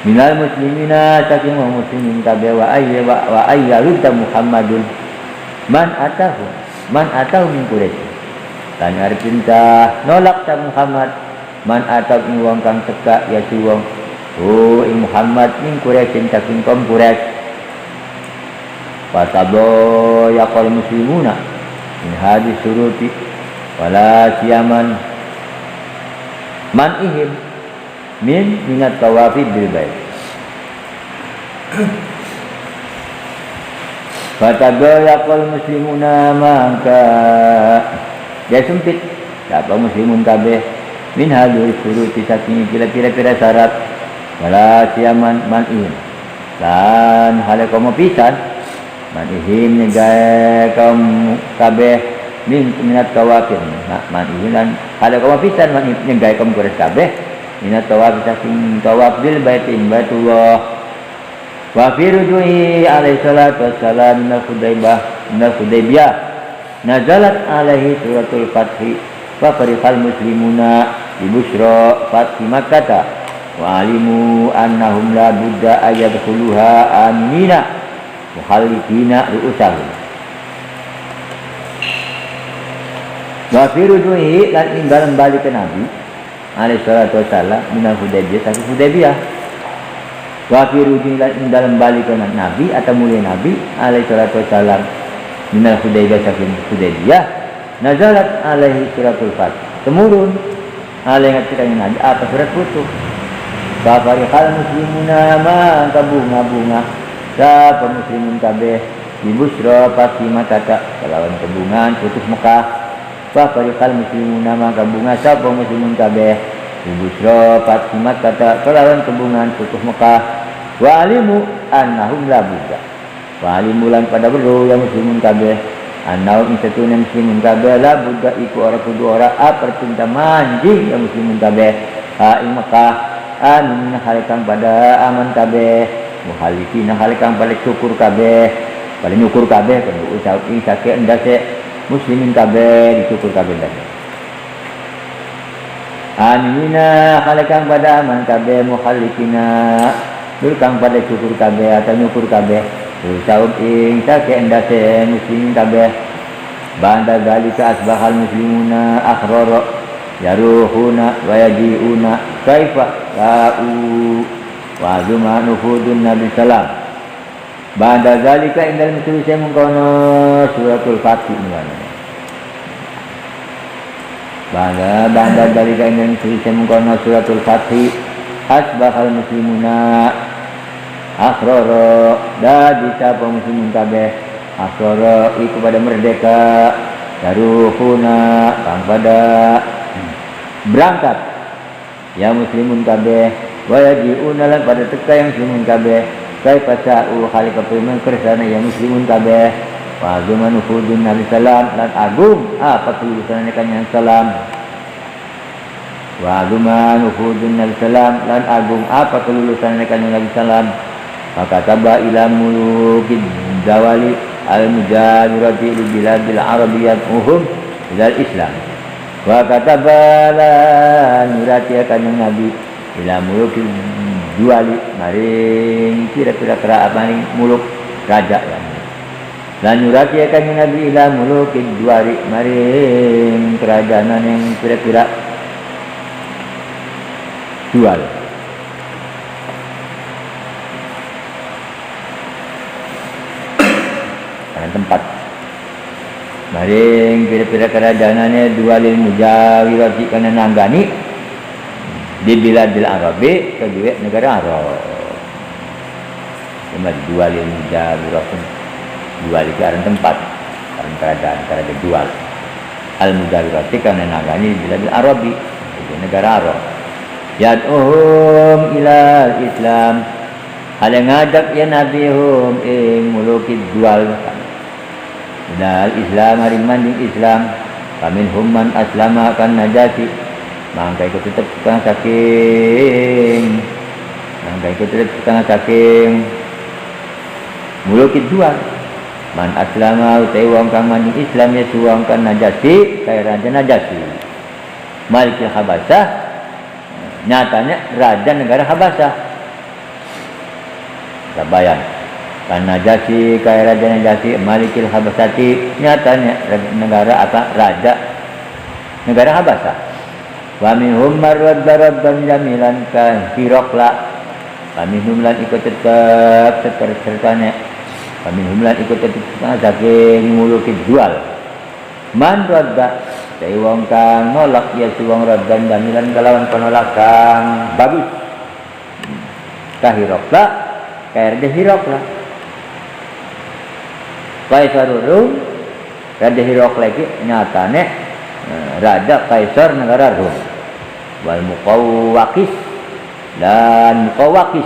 minal muslimina saking wong muslimin kabeh wa ayyarudda Muhammadun man atahu min Quraisy lan ngarepin ka nolak ta Muhammad man atau ing wong kang teka ya si wong ing Muhammad min Quraisy saking kaum Quraisy fatabo yaqul muslimuna min hadis suruti wala siyaman man ihim minat tawafi bil bait fatabo yaqul muslimuna mangka dia sempit siapa muslimun kabeh min hadis suruti saking pira-pira syarat wala siyaman man ihim lan hale kaum pisan man ihim nyegah kaum kabeh minat tawafir man ihim lan hale kaum pisan man nyegah kaum Quraisy kabeh minat tawaf saking tawaf bil baitin baitullah wa fi rujuhi alaihi salatu wassalam min Hudaybiyah nazalat alaihi suratul fathi wa farihal muslimuna bi busyra fathi makkah wa alimu annahum la budda ayadkhuluha aminina muhallikina ru'usahum wa fi rujuhi lan imbalan balik ke Nabi alaihi salatu wassalam minal Hudaybiyah saking Hudaybiyah wa fi rujuhi lan imbalan balik ke Nabi atau mulia Nabi alaihi salatu wassalam minal Hudaybiyah saking Hudaybiyah nazalat alaihi suratul fath temurun alaihi ngatikanya Nabi apa surat putus fafarihal muslimuna ma kabunga-bunga sapa muslimun kabeh di busra Fatimah kata kelawan kebungaan putus Mekah fafarihal muslimuna ma kabunga sapa muslimun kabeh di busra Fatimah kata kelawan kebungaan putus Mekah wa alimu annahum la budda wa alimu lan pada beru yang muslimun kabeh anau insatuna muslimun kabeh la budda iku ora kudu ora percinta manjing ya muslimun kabeh ha ing Mekah amin halikan pada aman kabeh muhalifina halikan pada syukur kabeh pada nyukur kabeh kan ucap ing sake endase muslimin kabeh disyukur kabeh endase aminina halikan pada aman kabeh muhalifina dulkang pada syukur kabeh atau nyukur kabeh Saub ing sake endase muslimin kabeh banda dalika asbahal muslimuna akhrara yaruhuna wa yajiuna kaifa ta'u wa zuma nufudun nabi salam banda dalika indal muslimin mengkono suratul fatih mana banda dalika indal muslimin mengkono suratul fatih asbahal muslimuna akhrara dadi sapa muslimin kabeh akhrara iku pada merdeka daruhuna kang pada berangkat ya muslimun kabeh wa yajiuna lan pada teka yang muslimun kabeh kaifa sa'u khaliqa pimen kersana ya muslimun kabeh wa azman hudun nabi salam lan agung apa kelulusan kanjeng salam wa azman hudun nabi salam lan agung apa kelulusan kanjeng nabi salam maka taba ila mulukid dawali al-mujawirati li biladil arabiyyat uhum ilal islam wa katabala nurati kanjeng nabi ila mulukid dawali maring kira-kira maring muluk raja ya lan nurati kanjeng nabi ila mulukid dawali maring kerajaan yang kira-kira dual tempat maring pira-pira kerajaannya dua lil mujawirati kana nanggani di biladil arabi kedua negara Arab cuma dua lil mujawirati dua lil tempat kerajaan dual al mujawirati kana nanggani di biladil arabi di negara Arab yad'uhum ila islam hal ngajak ya nabihum ing mulukid dual Dal Islam hari manding Islam kamin humman aslama kan najasi mangka ikut tetap setengah saking mulukid dua man aslama utai wong kang manding Islam ya suwang kan najasi kaya raja najasi malikil habasah nyatanya raja negara habasah Sabayan kan Najasi kaya raja Najasi Malikil Habasati nyatanya negara apa raja negara Habasah wa minhum marraddan jamilan ka Hirokla kami humlan ikut tetap sertanya kami humlan ikut tetap saking mulukid dual man radda dai wong kang nolak ya wong raddan jamilan kalawan penolakan bagus ka Hirokla kaya raja Hirokla Kaisar Rum, Raja Hirokla lagi nyatane Raja Kaisar negara Rum. Wal Muqawwaqis dan Muqawwaqis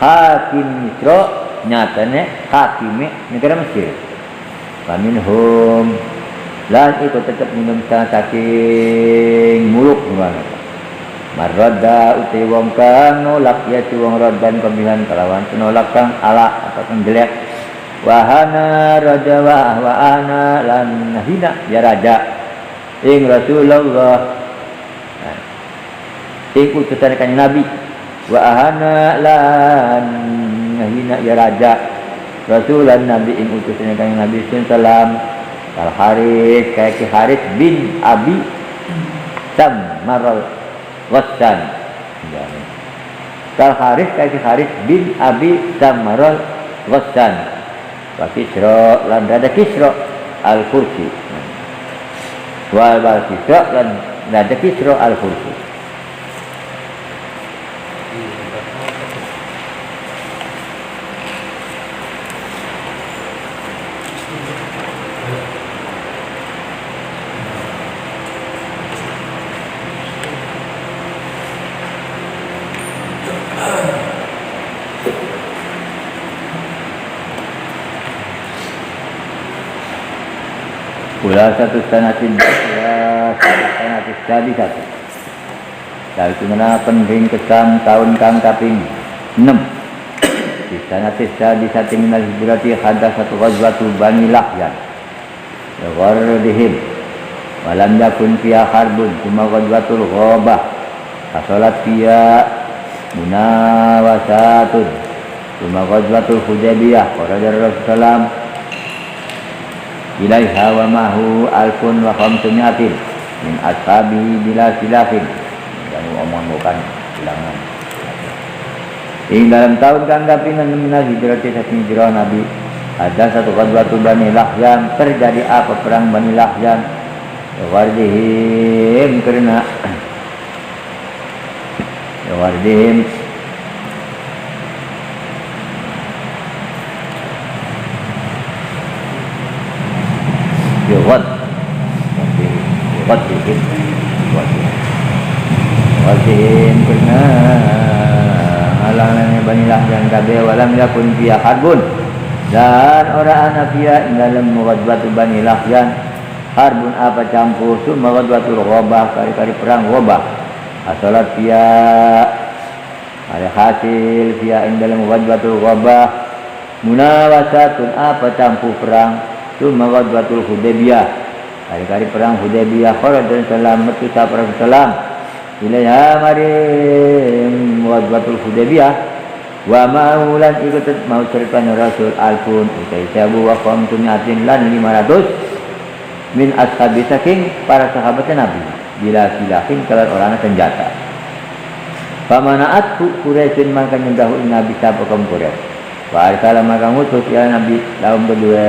Hakim Misra nyatane Hakime negara Mesir. Faminhum lan ikut tetap minum saking muluk gimana. Marradda utai wong kang nolak ya si wong raddan pemilihan kalawan penolak kang ala atau kang jelek wahana raja wahana lan hina ya raja ing Rasulullah ing utusan kanjeng Nabi wahana lan hina ya raja Rasulan Nabi ing utusan kanjeng Nabi sallam Al Harits kaya ki Harits bin Abi Sammaral Ghassan Kal Harits kaya Harits bin Abi Sammaral Ghassan wa Kisra lan Raja Kisra Al-Fursi wa Kisra lan Raja Kisra Al-Fursi satu sanatin jadi satu dari mana penring kesam tahun kang kaping 6 di sanatis jadi satu minal hijrati hadda satu ghazwatu Bani Lahyan gharadihim walam yakun fiha harbun cuma ghazwatul ghabah kasolat fiha munawasatun Summa ghazwatul Hudaybiyah kharaja Rasulullah ilaiha wa mahu alfun wa khamsumi'atin min ashabihi bila silafin. Dan omong bukan bilangan. Ing dalam tahun kanggapinan minal hijrati saking hijrah Nabi ada satu ghazwatul Bani Lahyan, terjadi apa perang Bani Lahyan wardihim karena wardihim wardihim karena halangannya Bani Lahyan kabeh walam yakun fiha harbun, dan orang anafia dalam ghazwatul Bani Lahyan harbun apa campur summa ghazwatul Ghabah kari-kari perang Ghabah asalat fiha ada hasil fiha dalam ghazwatul Ghabah munawasatun apa campur perang summa ghazwatul Hudaybiyah kari-kari perang Hudaybiyah kharaja salam metu sapra salam ilaiha marim ghazwatul Hudaybiyah wa ma'ulan ikut mau ceritakan Rasul alfun utai sabu wa qamtumiatin lan 500 min ashabi saking para sahabat Nabi bila silafin kalau orang senjata pamanaat Quraisyin maka nyendahu Nabi sapa kaum Quraisy wa arsala maka ngutus ya Nabi laum kedua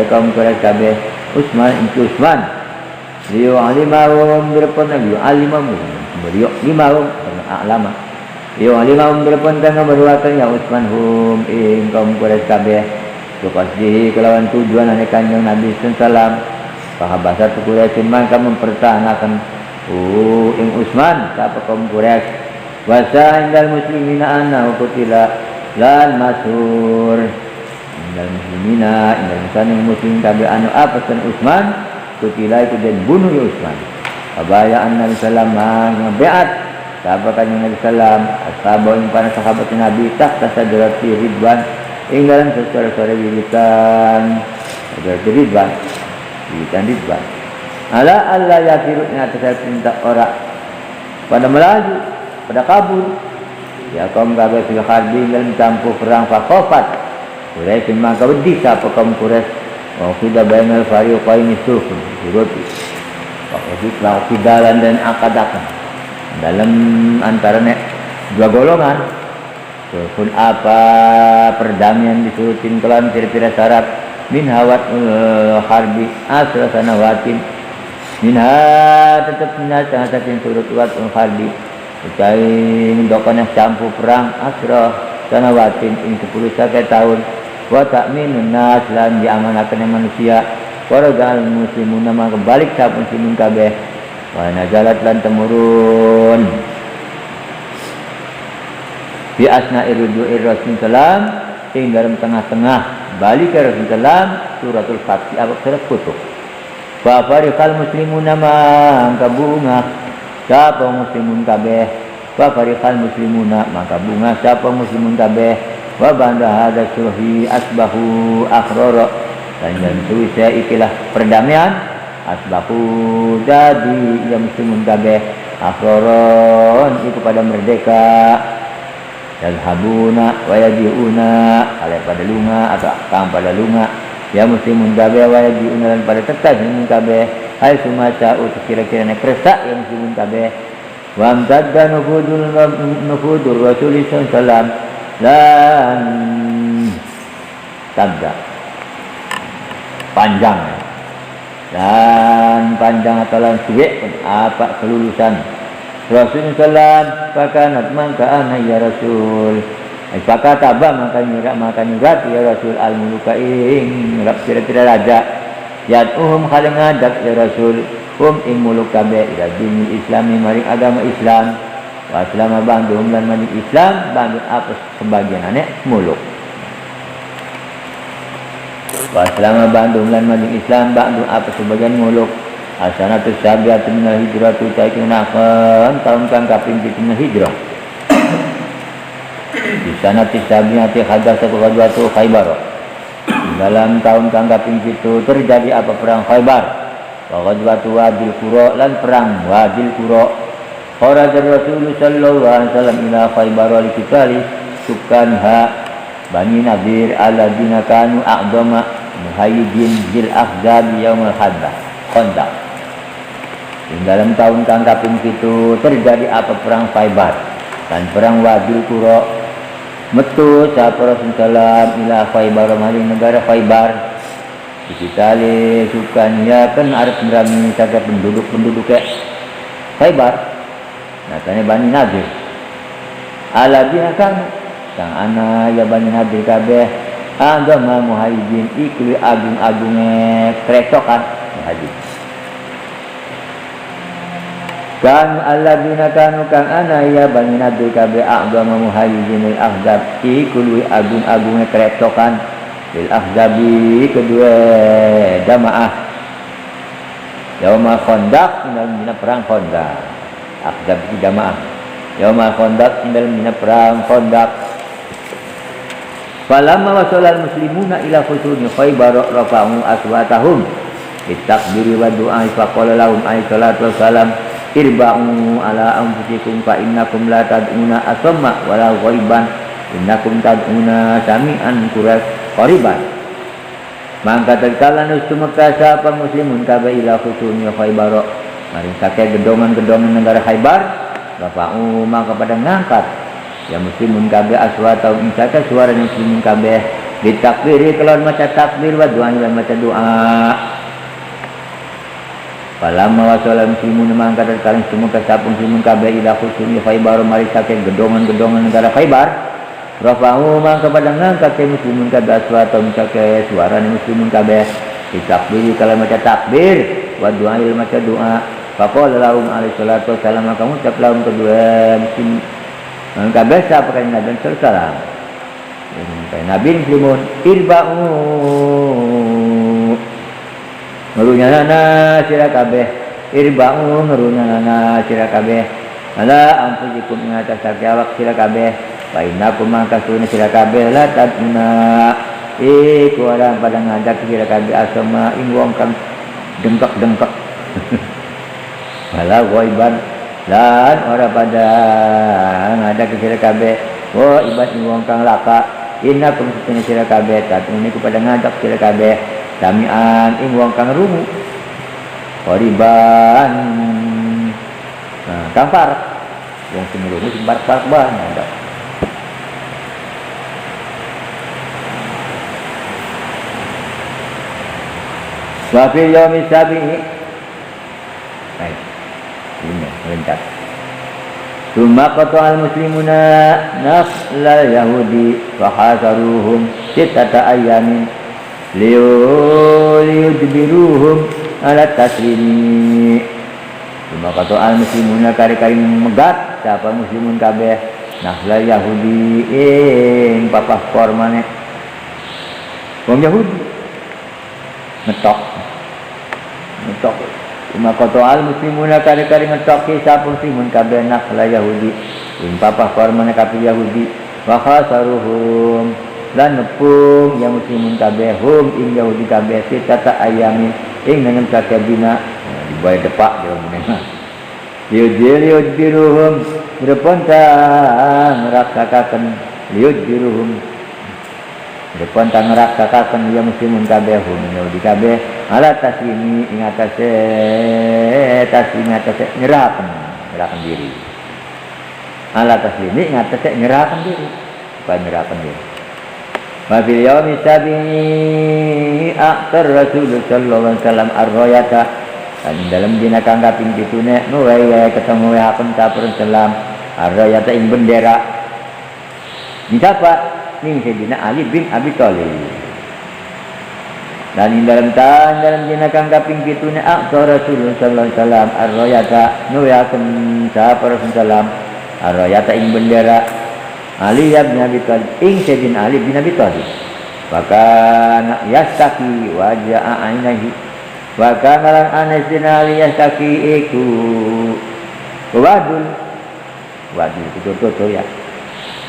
kaum Quraisy kabeh Utsman liu alimahum berpon Nabi alimahum beliau limahum alama liu alimahum berpon kang berwakan ya Utsman hum ing kaum Quraisy kabeh supaya kelawan tujuan ane kanjeng Nabi sallallahu pahabasa Quraisy maka mempertahankan ing Utsman sapa kaum Quraisy wasa indal muslimina anna qutila lan masyhur indal muslimina indal muslimin kabeh anu apasan Utsman qutila itu dan bunuh ya Utsman abaya anna sallallahu ngebeat sapa kanjeng Nabi sallam ashabu ing para sahabat Nabi tahta sajarati ridwan ing dalam sesara-sara wiritan ridwan Ridwan ala Allah yakiru ing atas perintah orang pada melaju pada kabur ya kaum kabeh fil harbi dalam campur perang fakofat Quraisy maka wedi sapa kaum Quraisy wa qida bainal fariqaini sulhun surati waktu kidalan dan akadakan dalam antaranya dua golongan sulhun apa perdamaian disurutin kelawan kira-kira syarat min hawat harbi asra sanawatin minha tetap minha sangasatin surut wat harbi ucai dokana campur perang asra sanawatin ing 10 tahun wa ta'minun nas lan diamanakan manusia waragal muslimun nama kebalik sa muslimin kabeh wa nazalat lan temurun bi asna irju'ir rasul sallam ing dalam tengah-tengah balik ke Rasulullah suratul Fatih abad surat kutub wa fariqal muslimuna maka bunga sapa muslimun kabeh wa fariqal muslimuna maka bunga sapa muslimun kabeh wa banda hada sulhi asbahu akhrara dan suisa ikilah perdamaian asbahu jadi ya muslimun kabeh akhraron itu pada merdeka yadhabuna wa yaji'una alai pada lunga atau akam pada lunga ya muslimun kabeh wa yaji'una dan pada tetap muslimun kabeh hai sumasa kira-kira nek kersa ya muslimun kabeh wa amtadda nufudur rasulullah sallallahu dan sabda panjang dan panjang atau lan suwe apa kelulusan Rasulullah pakanat mangka ana ya Rasul pakataba maka nyurat ya Rasul al-muluka ing nyurat kira-kira raja yad'uhum kali ngadak ya Rasul hum ing muluk kabeh ila dini islami maring agama Islam wa aslama ba'dhum lan maring Islam ba'dhum apa sebagian ane muluk wa aslama ba'dhum lan maring Islam ba'dhum apa sebagian muluk asanatu sabiatu minal hijratu taikunakan tahun kang kaping 7 hijrah di sanati sabiati hadasatu ghazwatu Khaybar dalam tahun kang kaping 7 terjadi apa perang Khaybar wa ghazwatu Wadil Qura lan perang Wadil Qura kharaja Rasulullah sallallahu alaihi wasallam ila Khaybar likitali sukanha Bani Nadir alladzina kanu a'dama muhayyidin bil ahzab yaumul Khandaq. Di dalam tahun kang kaping 7 terjadi apa perang Khaibar dan perang Wadul Qura. Metu sapa Rasulullah ila Khaibar maring negara Khaibar. Dikitali sukanya kan arep merangi saga penduduk Khaibar. Natanya Bani Nadir. Alladzina kanu kang ana ya Bani Nadir kabeh agama muhayyidin iku agung-agunge kretokan muhayyid. Kan alladzina kanu kang ana ya Bani Nadir kabeh agama muhayyidin al-ahzab iku agung-agunge kretokan bil ahzabi kedua jamaah Yaumul Khandaq dalam perang Khandaq. Ahzab itu jamaah Yaumul Khandaq dalam perang Khandaq. Falamma wasalal muslimuna ila khusuni Khaibar rafa'u aswatahum bitakbiri wa du'a faqala lahum alaihi salatu wassalam irba'u ala anfusikum fa innakum la tad'una asamma wala ghaiban innakum tad'una sami'an qariban. Mangka tatkala nustu Mekah sapa muslimun kabeh ila khusuni Khaibar maring sake gedongan-gedongan negara Khaibar rafa'u maka pada ngangkat ya muslimun kabeh aswatau insaka suara muslimin kabeh ditakbiri kelawan maca takbir wa doa lan maca doa. Falamma wasala muslimun mangka tatkala semua kasapun muslimin kabeh ila khusuni Khaibar mari saking gedongan-gedongan negara Khaibar rafa'u mangka pada ngangkat ya muslimin kabeh aswatau insaka suara muslimin kabeh ditakbiri kelawan maca takbir wa doa lan maca doa. Faqala lahum alaihi salatu wassalam maka ngucap lahum kedua muslim kabeh sapa kan Nabi sallallahu alaihi Nabi muslimun irba'u ngerunyana sira kabeh irba'u ngerunyana sira kabeh ala ampujikum ing atas awak sira kabeh fa innakum makasuna sira kabeh la taduna iku orang pada ngajak sira kabeh asma ing wong kang dengkek wala ghaiban lan ora pada ngadak sira kabeh wa ibad wong kang laka inna kumsune sira kabeh tatune kepada ngadak sira kabeh samian ing wong kang rungu qariban kang par wong sing rungu sing par banget. Wa fil yaumi sabi'i baik ini rentak. Summa qata'al muslimuna naflal yahudi wa hasaruhum sittata ayamin liyudbiruhum ala taslimi. Summa qata'al muslimuna kari-kari megat siapa muslimun kabeh naflal yahudi ing papah formane wong Yahudi ngetok maka to'al muslimuna kari-kari ngetoki sapa muslimun kabeh nakla Yahudi ing papah kormane kabeh Yahudi wa khasaruhum lan nepung yang muslimun kabeh hum ing Yahudi kabeh sitata ayamin ing dengan sakabina dibae depak jero meneh liud biruhum repontang ngerakakaken liud biruhum repontang ngerakakaken yang muslimun kabeh hum Yahudi kabeh ala taslimi ing atase nyerahkan diri. Ala taslimi ing atase nyerahkan diri. Wa bil yaumi sabi'i aktar Rasul sallallahu alaihi wasallam ar-rayata dan dalam dina kang kaping 7 nuwe ketemu hakun tapur salam ar-rayata ing bendera. Siapa? Ning Sayyidina Ali bin Abi Thalib. Dan di dalam dina kang kaping 7 aktor Rasulullah sallallahu alaihi wasallam ar-rayata nuyaken sapa Rasulullah ar-rayata ing bendera Ali bin Abi Thalib ing Sayyidina Ali bin Abi Thalib maka yastaki wajah ainahi wa kana lan anasina Ali yastaki iku wadul itu ya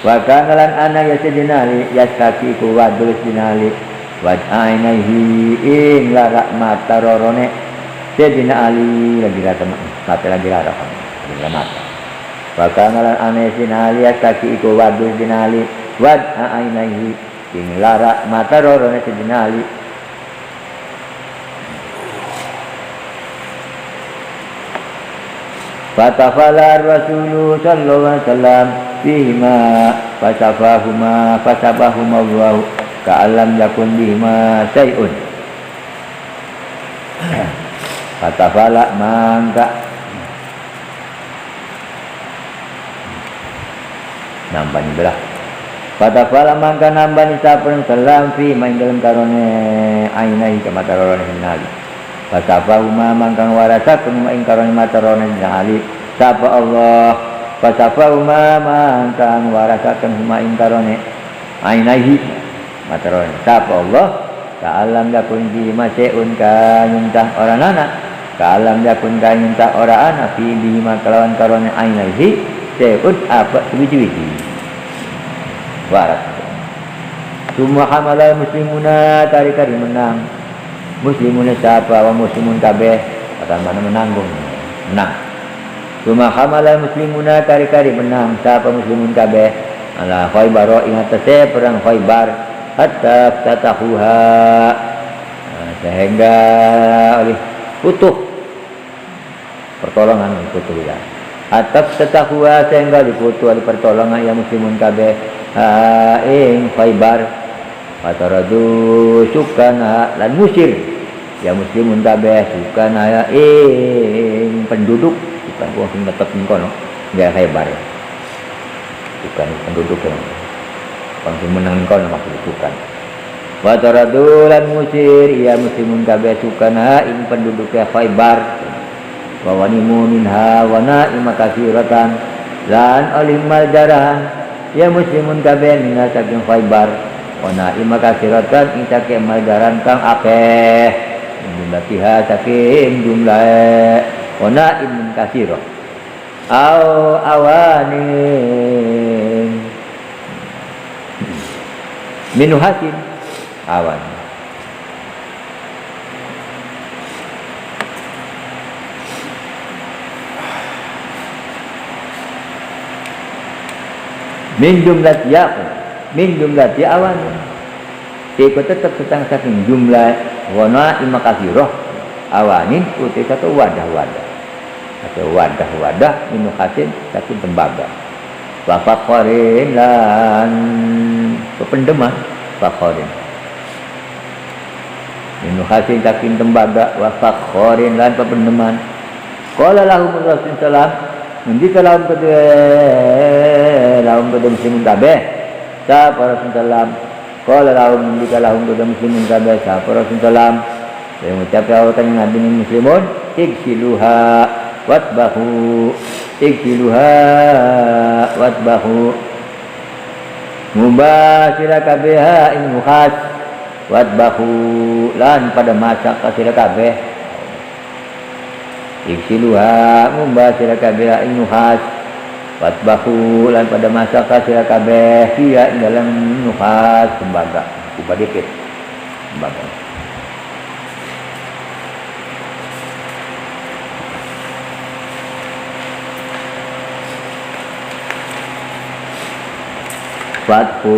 wa kana lan ana Sayyidina Ali yastaki iku wadul Sayyidina Ali waj'ainaihi ing larak mata rorone Sayyidina Ali lagi rata mata wa kana lan anesin Ali yastaki iku wadul Sayyidina Ali wad ainaihi ing lara mata rorone sedinali fatafala rasulu sallallahu alaihi wasallam bihima fasabahuma Allah ka'alam yakun bihima syai'un fatafala mangka nambani belah fatafala mangka nambani sapun salam fi main dalam karone ainai ke mata rone hinali fasabahuma mangkang warasatun main karone mata rone hinali sapa Allah fasabahuma mangkang warasatun main karone ainai mata rone sapa Allah ka'alam yakun bihima syai'un kanyuntah orang anak ka'alam yakun kanyuntah orang anak fi bihima kelawan karone ainai syai'un apa suwi-suwi waras semua hamalah muslimuna kari-kari menang muslimuna siapa wa muslimun kabeh akan mana menanggung menang semua hamalah muslimuna kari-kari menang siapa muslimun kabeh ala Khaybar ingat saya perang Khaybar hatta tatahuha sehingga oleh putuh pertolongan putuh ya hatta tatahuha sehingga diputuh oleh pertolongan ya muslimun kabeh ing Khaybar fataradu sukana lan musir ya muslimun kabeh sukana ing penduduk bukan wong sing tetep ning kono ya Khaybar bukan penduduk yang wong sing menang ning kono maksud bukan fataradu lan musir ya muslimun kabeh sukana ing penduduk Khaybar wa wanimu minha wa na'ima katsiratan lan oleh maljaran ya muslimun kabeh minna saking Khaybar wa na'ima katsiratan ing saking maljaran kang akeh jumlah pihak saking jumlah wa na'imun katsira au awanin minu hasin awan min jumlah awan itu tetap setang saking jumlah wana ima kasirah awanin uti satu wadah-wadah minu hasin saking tembaga wa fakhorin lan pependeman fakhorin minu hasin saking tembaga wa fakhorin lan pependeman qala lahum rasul sallam mendika lahum kedua muslimin kabeh sapa Rasulullah qala lahum mendika lahum kedua muslimin kabeh sapa Rasulullah yang ucap awatan nabi muslimun igsiluha watbahu mubasira kabeha in mukhas watbahu lan pada masak kasira kabeh igsiluha mubasira kabeha in mukhas watbahu lan pada masa kasira kabeh dia dalam nuhas tembaga tiba dikit tembaga fathu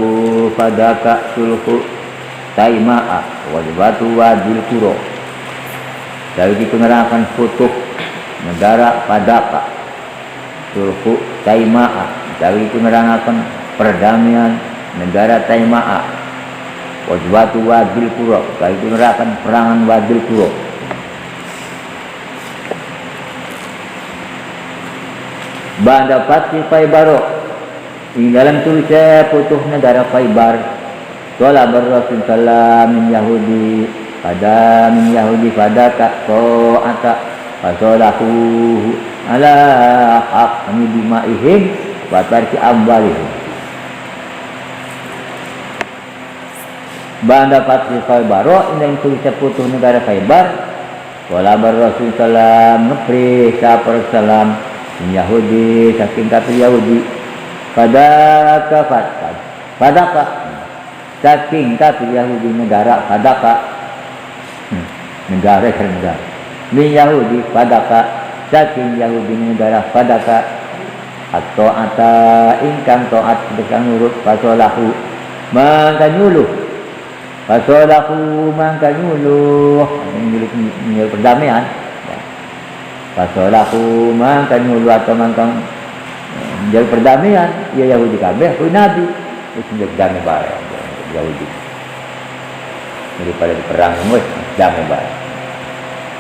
fadaka sulhu taima'a wajibatu wadil kuro dari dipengerakan futuh negara Padaka sulhu Taima'a dari penerangan perdamaian negara Taima'a wajibatu wadil kuro dari penerangan perangan wadil kuro ba'da fathi Khaybar di dalam tulisnya putuh negara Khaybar Qala Rasul sallallahu min Yahudi pada ta'ata fasolahu ala haqni bimaihim wa tarki amwalihim. Banda Fatih Khaybar yang tulisnya putuh negara Khaybar Qala Rasul sallallahu ngepri sapar salam min Yahudi saking kafir Yahudi pada saking kafir Yahudi negara Padaka negara min Yahudi Padaka saking Yahudi negara Padaka atau ata ingkang taat sedekang nurut fasolahu mangka nyuluh fasolahu mangka nyuluh nyuluh perdamaian ya. Fasolahu mangka nyuluh atau mangka menjadi perdamaian ya Yahudi kabeh ku nabi wis menjadi damai bae Yahudi daripada perang wis damai bae.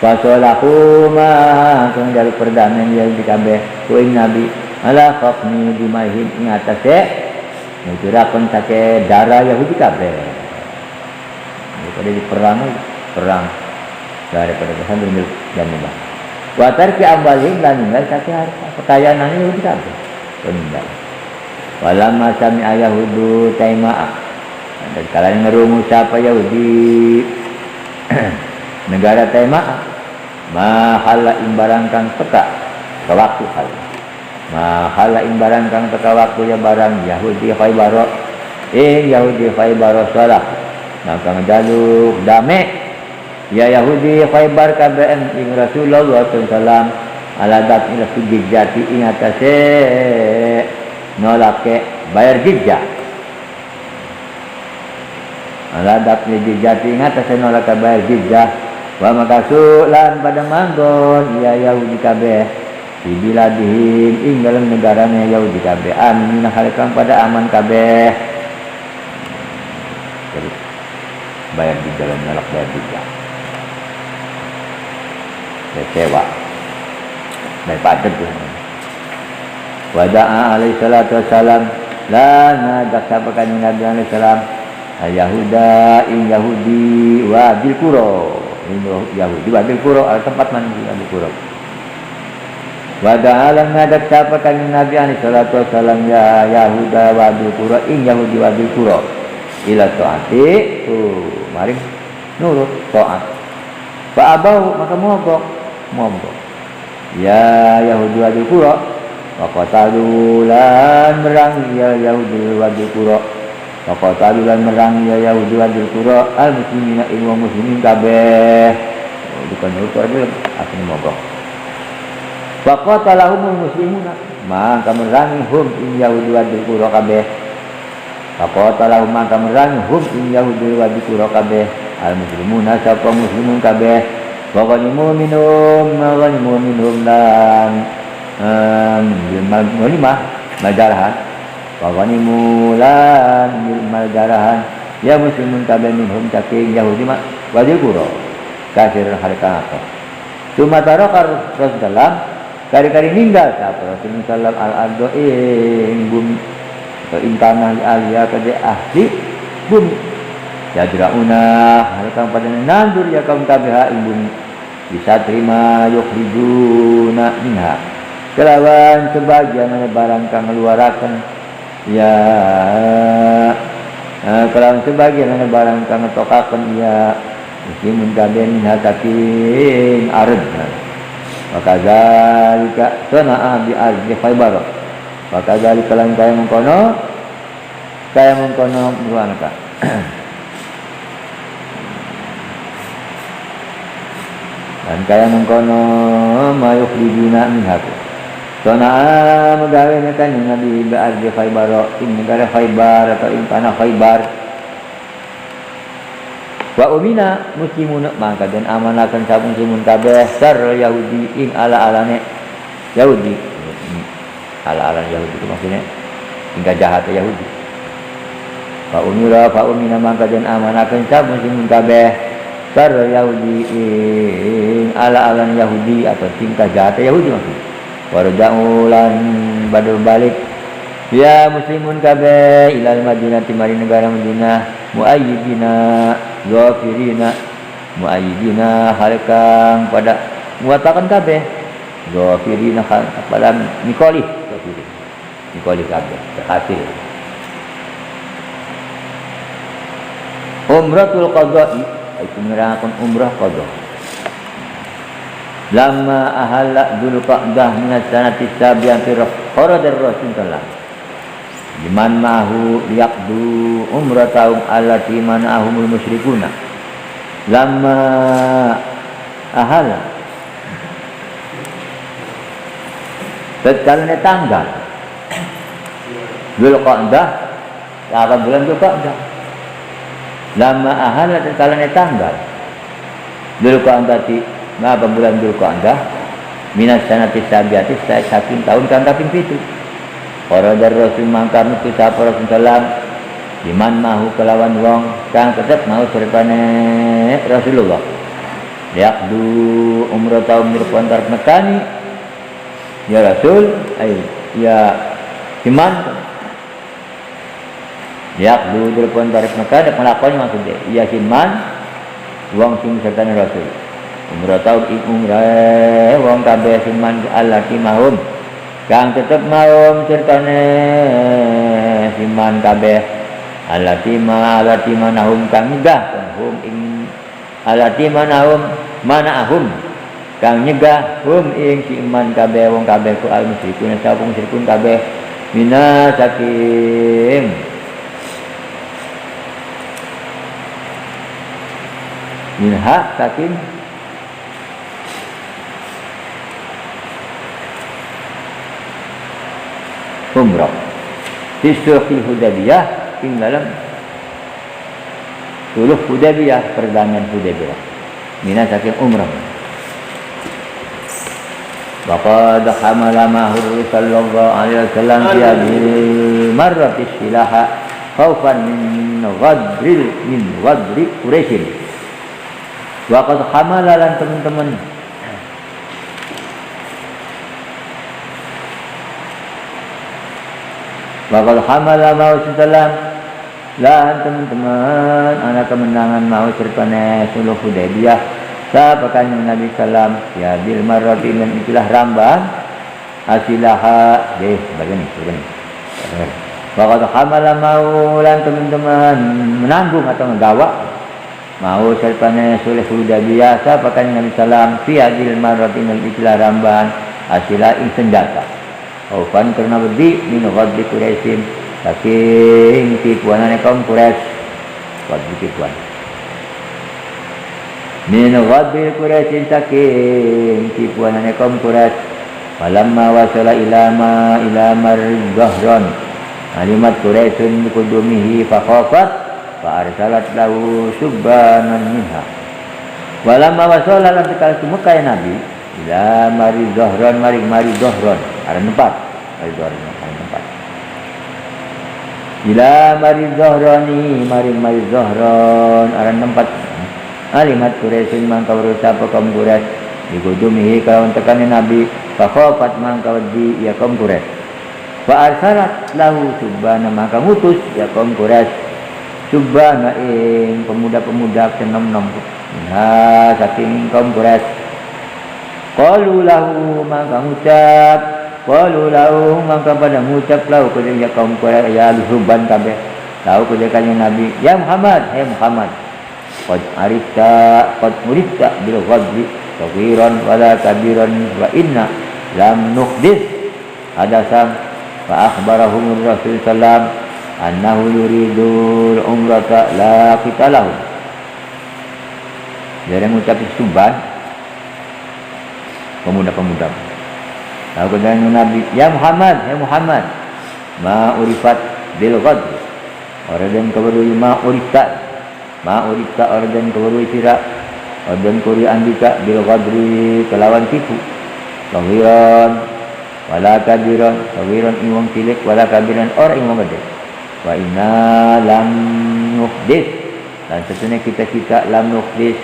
Fasolahu mangka menjadi perdamaian Yahudi kabeh ku nabi ala khafni dimahin ing atase nujurakon take darah Yahudi kabeh daripada di perang daripada sambil jangan wa tarki ambalihim lan ninggal take harta kekayaan Yahudi kabeh peninggal walamma sami ayahudu taimaa dan kala ngerungu siapa Yahudi negara taimaa mahala imbarang kang peka waktu hal mahala imbarang kang teka waktu ya barang Yahudi Khaybaro Yahudi Khaybaro salah maka ngejaluk dame ya Yahudi Khaybar KBM ing Rasulullah SAW aladat ila sujijati ing atase nolake bayar jizya aladat ila jizati ing atase nolake bayar jizya wa makasulan pada manggon ya Yahudi kabeh dibiladihim ing dalam negaranya Yahudi kabeh amin halikang pada aman kabeh jadi bayar di dalam nolak bayar juga kecewa dari padet tuh wada'a alaihi salatu wassalam lana daksapakan Nabi alaihi salam Yahuda ing Yahudi wa bil qura Yahudi wa bil qura tempat mana di bil qura Wada'alan ngadak siapa kami Nabi alaihi salatu wassalam ya Yahuda wabil qura ing Yahudi wabil qura ila taati mari nurut taat fa abau maka mogok ya Yahudi wabil qura wa qatalulan merangi ya Yahudi wabil qura wa qatalulan merangi ya Yahudi wabil qura al muslimina ing muslimin kabeh bukan nurut aja asli mogok faqatalahumul muslimuna maka merangi hum ing Yahudi wa qura kabeh faqatalahum maka merangi hum ing Yahudi wa qura kabeh al muslimuna sapa muslimun kabeh wa ghanimu minhum dan ghanimah majarahan wa ghanimu lan majarahan ya muslimun kabeh minhum saking Yahudi wa qura kasir harika cuma tarokar Rasulullah kari-kari ninggal siapa Rasulullah sallam al-ardo ing bumi atau ing tanah aliyah kade ahli bumi yadrauna halkang pada nandur ya kaum kabeh ing bumi bisa terima yukhrijuna minha kelawan sebagian barang kang ngeluaraken ya kelawan sebagian barang kang ngetokaken ya muslimun kabeh minha saking ardh maka zalika sana'a bi ardi Khaybar maka zalika lan kaya mengkono buanaka dan kaya mengkono mayuk lidina minhaku sana'a megawenya kan yang Nabi bi ardi Khaybar ing negara Khaybar atau ing tanah Khaybar wa umina muslimun maka dan amanakan sabun muslimun kabeh sar Yahudi ing ala-alane Yahudi ala-alane Yahudi itu maksudnya tingkah jahat Yahudi fa umina maka dan amanakan sabun muslimun kabeh sar Yahudi ing ala-alane Yahudi atau tingkah jahat Yahudi maksudnya warja'ulan badul balik ya muslimun kabeh ilal Madinah timari negara Madinah muayyidina ghafirina muayyidina halkang pada muatakan kabeh ghafirina pada nikoli kabeh berhasil umratul qada'i itu menerangkan umrah qada lama ahalla dzulqa'dah min as-sanati sabi'ati kharajal rasul sallallahu liman mahu yaqdu umratahum allati manahumul musyrikuna lama ahala tatkala tanggal Dzulqa'dah, apa bulan Dzulqa'dah. Lama ahalat kalane tanggal. Dzulqa'dah ti apa bulan Dzulqa'dah minas sanati sabiati saking tahun kang kaping 7. Para dar Rasul mangka metu sapa Rasulullah iman mahu kelawan wong kang tetep mau sertane Rasulullah. Yaqdu umrah taum nirpantar nekani ya Rasul ay ya iman yaqdu nirpantar nekani melakoni maksudnya ya iman wong sing sertane Rasul. Umrah taum umrah wong kabeh iman Allah ki mahum kang tetep mau sertane iman kabeh alatima nahum kang nyegah hum ing alatima nahum manahum kang nyegah hum ing si iman kabeh wong kabeh ku al musyrikun sapa musyrikun kabeh minasakim minha saking umrah di sulhul Hudaybiyah ing dalam sulh Hudaybiyah perdamaian Hudaybiyah mina saking umrah. Waqad hamala ma'hu sallallahu alaihi wasallam fi hadhihi marrati silaha khaufan min ghadri Quraisy. Waqad hamala lan teman-teman Waqad hamala ma'hu sallam lah teman-teman anak kemenangan mau sertane sulh Hudaybiyah sapa kanjeng Nabi sallam ya bil marrati dan itulah rambang asilaha begini waqad hamala mau lan teman-teman menanggung atau menggawa mau sertane sulh Hudaybiyah sapa kanjeng Nabi sallam fi bil marrati dan itulah rambang asilah ing senjata Aufan karena bedi min ghadri Quraisyin saking tipuanane kaum Quraisy ghadri tipuan min ghadri Quraisyin saking tipuanane kaum Quraisy falamma wasala ila Zahran alimat Quraisyun biqudumihi faqafat fa arsalat lahu subbanan minha walamma wasala lan tekal Mekah Nabi ila Zahran mari Zahran ada tempat mari Zahran ada tempat ila mari Zahran ada tempat alimat Quraisyin mangka berusaha kaum Quraisy digudumihi kawan tekani Nabi fakhafat mangka wedi ya kaum Quraisy fa arsalat lahu subana maka ngutus ya kaum Quraisy subana ing pemuda-pemuda senom-nom nah saking kaum Quraisy qalu lahu maka pada ngucap lahu kepada ya kaum Quraisy ya luban kabeh tahu kepada Nabi ya Muhammad Muhammad qad murita bil ghadri sagiran wala kabiran wa inna lam nuhdis hadasan fa akhbarahum Rasul sallam annahu yuridul umrata la qitalahu dari mengucap suban pemuda-pemuda tahu kepada Nabi ya Muhammad ma urifat bil ghadri oradan kabarui ma urifta oradan kabarui sira oradan kuri andika bil ghadri kelawan tipu sawiran wala kabiran imam cilik wala kabiran orang imam gede wa inna lam nuhdis dan sesungguhnya kita lam nuhdis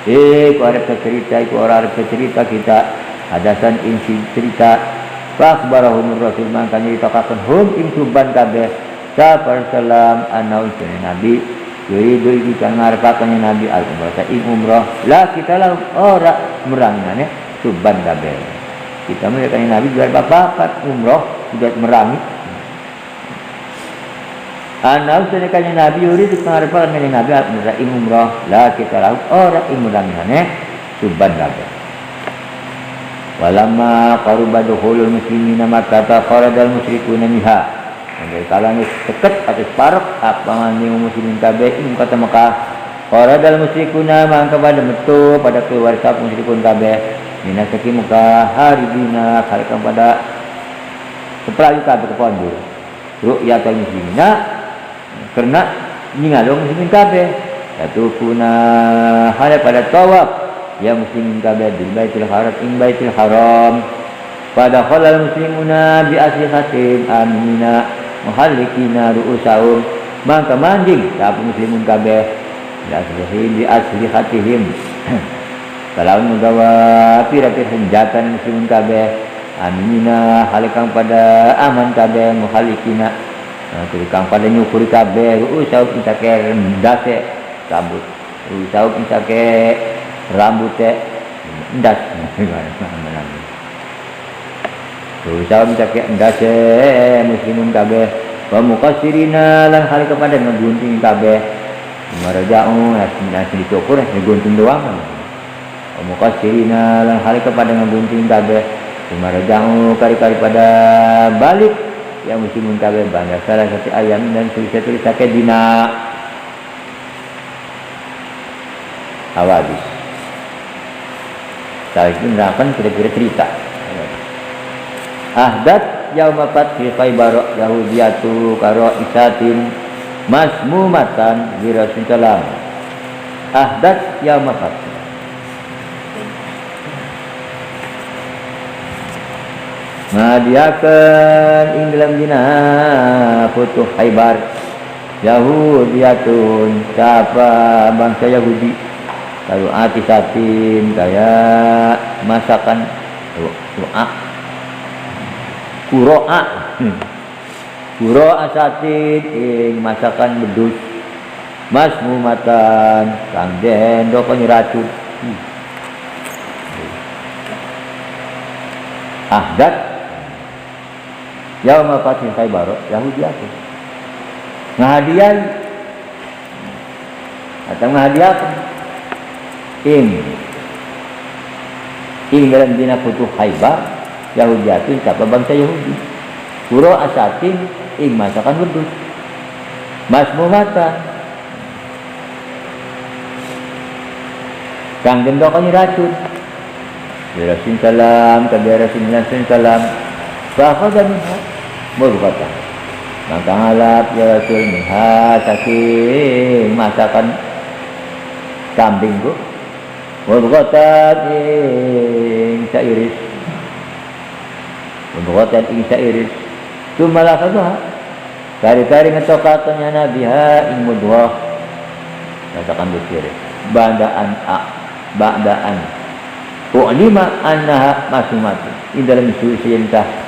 ku arep cerita kita hadasan insi cerita fa akhbarahum Rasul mangka nyritakaken hum ing suban kabeh sapa salam annahu Nabi yuridu iki kang ngarepaken Nabi al-umrah ing umrah la kita lah ora merangane suban kabeh kita mereka Nabi biar bapak umrah sudah merangi annahu Nabi yuridu kang ngarepaken Nabi al-umrah ing umrah la kita lah ora ing merangane suban kabeh walamma qaruba dukhulul muslimina Makkah kharajal musyrikuna minha andai kalane deket atau separuh apa mani muslimin kabeh ing kota Mekah kharajal musyrikuna mangka pada metu pada keluar sapa musyrikun kabeh minasaki Mekah haridina kalikan pada seprayu kabeh kepondur ru'yatul muslimina karena ningalong muslimin kabeh yatufuna hala pada tawaf ya muslimin kabeh bil baitul haram ing baitul haram pada khalal muslimuna bi aslihatin amina muhallikina ru'usahum maka manjing sapa muslimun kabeh bi aslihatihim kalau menggawa pira-pira senjata muslimun kabeh aminina halikang pada aman kabeh muhalikina halikang pada nyukuri kabeh usau insake ndase rambut usau insake rambute ndas usau insake ndase muslimun kabeh wa muqassirina lan halik kepada ngegunting kabeh marja'u asli cukur ngegunting doang wa muqassirina lan halik kepada ngegunting kabeh Marja'u kari-kari pada balik yang muslimun kabeh bangga salah satu ayam dan tulis sake dina awadis. Saya itu menerangkan kira-kira cerita. Ahdat yauma fathi Khaybar yahudiyatu karo isatin masmumatan bi Rasulullah. Ahdat yauma fathi ngadiakeun ing dalam dina futuh Khaybar Yahudiyatun siapa bangsa Yahudi lalu atisatin kayak masakan kuro'a satin ing masakan bedus masmumatan kang den dokon racun ahdat yauma fathi Khaybar Yahudi aku ngahadian atau ngahadiakan ing dalam dina futuh Khaybar Yahudi aku siapa bangsa Yahudi kuro asatin ing masakan wedus masmumatan kang gendokani racun Rasulullah salam Fahadah minha berkata maka ngalap ya Rasul minha saking masakan kambing ku berkata ing sairis Tumalah kaduha kari-kari ngetokatannya nabiha ing mudwah masakan disiris ba'daan u'lima annaha masumatu di dalam suci entah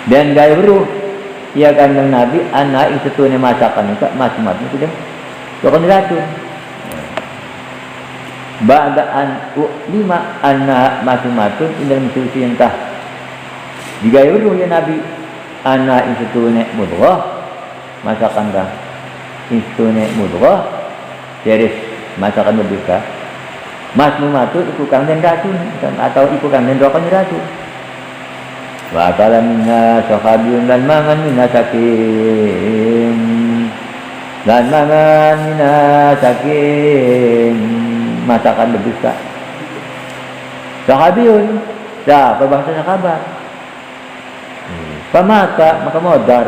dan gaya beru ia kandang Nabi anak yang setune masakan itu masumatu sudah bukan racun ba'daan u'lima annaha masumatu di dalam suci entah di gaya beru ya Nabi anak yang setune mudghah masakan dah istune mudghah series masakan berbeda masmumatu iku kang den racun atau iku kang den rokon racun wa kala minna sahabiyun lan mangan minna saking masakan berbeda sahabiyun dah berbangsa sahabat pamata maka modar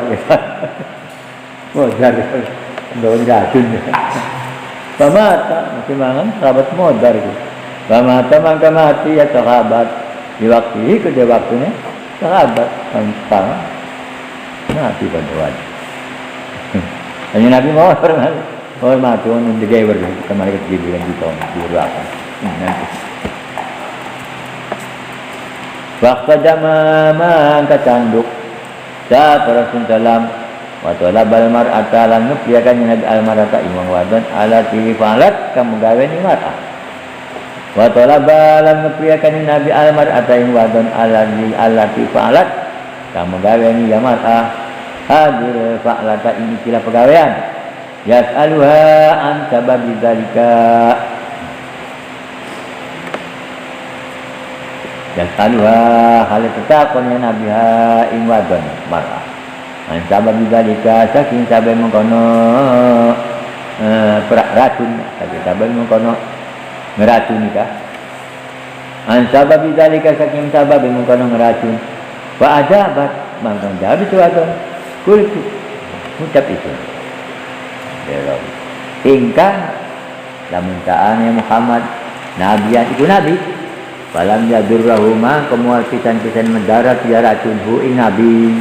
modar don racun pamata masih mangan sahabat modar gitu. Pamata maka mati ya sahabat di waktu itu dia waktunya sahabat tentang mati pada waktu. Hanya Nabi mau orang mati orang di gaya berbeda kemarin kita bilang di tahun di berapa. Waktu zaman kecanduk saat Rasulullah waktu labal mar'ata lan ngepliakan Nabi al-mar'ata imang wadon alati fa'alat kamu gawe ni mar'ah waktu labal lan ngepliakan Nabi al-mar'ata imang wadon alati fa'alat kamu gawe ni mar'ah hadir fa'alata ini kila pegawaian yas'aluha an sababi dzalika yas'aluha hal tetakon Nabi ha ing wadon mar'ah sabab bidzalika saking sabab mengkono racun saking sabab mengkono ngeracun nikah sabab bidzalika saking sabab mengkono ngeracun wa ajabat mangkang jawab itu wadon kultu ucap itu belum ingkang lamun ta'ana Muhammad nabiyan iku nabi falam yadurrahuma kemual pisan-pisan mendarat ya racunhu ing nabi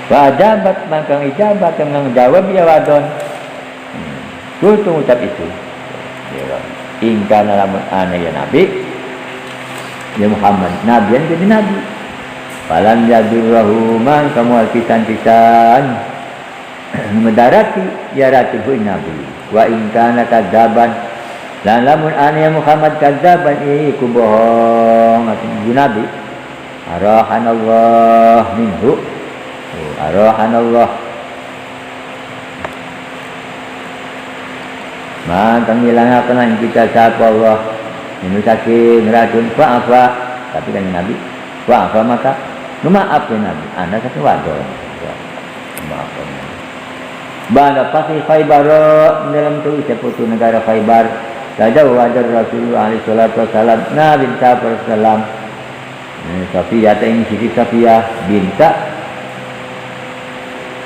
wajabat mangkang ijabat yang jawab ya wadon kultu ucap itu belum ingkang lamun ana ya nabi ya Muhammad nabi yang jadi nabi falam yadurrahuma kemual pisan-pisan mendarati ya ratuhu nabi wa in kana kadzaban lan lamun ana Muhammad kadzaban iku bohong atuh nabi arahanallah minhu arahanallah mangkang ilangaken kita sapa Allah minhu saking racun fa'afa tapi kan nabi fa'afa maka maaf ya nabi anda satu wadon maaf Banda Fatih Khaybar dalam tulis seputu negara Khaybar saja wajar Rasulullah SAW Nabi SAW Safiyah ini Siti Safiyah binta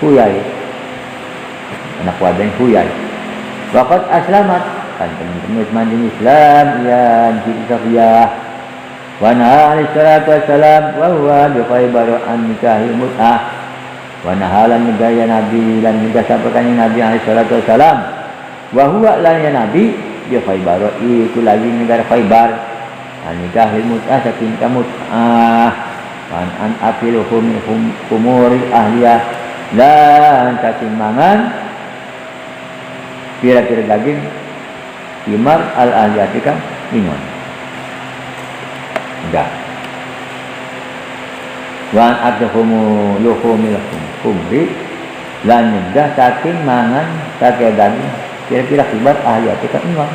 Huyai anak wadah Huyai waqad aslamat kan teman-teman manjing Islam ya Siti Safiyah wa naha SAW wa huwa bi Khaybar an nikahil mut'ah wa nahalan negaya Nabi dan juga sampaikan Nabi alaihissalatu wassalam wa huwa lan ya Nabi ya Khaybar itu lagi negara Khaybar nikahil mut'ah saking mut'ah an afiluhum umuri ahliyah dan saking mangan kira-kira daging imar al ahliyatika ingon enggak wan adhumu luhumil kumri lan nyegah saking mangan saking daging kira-kira kibat ahli atika iman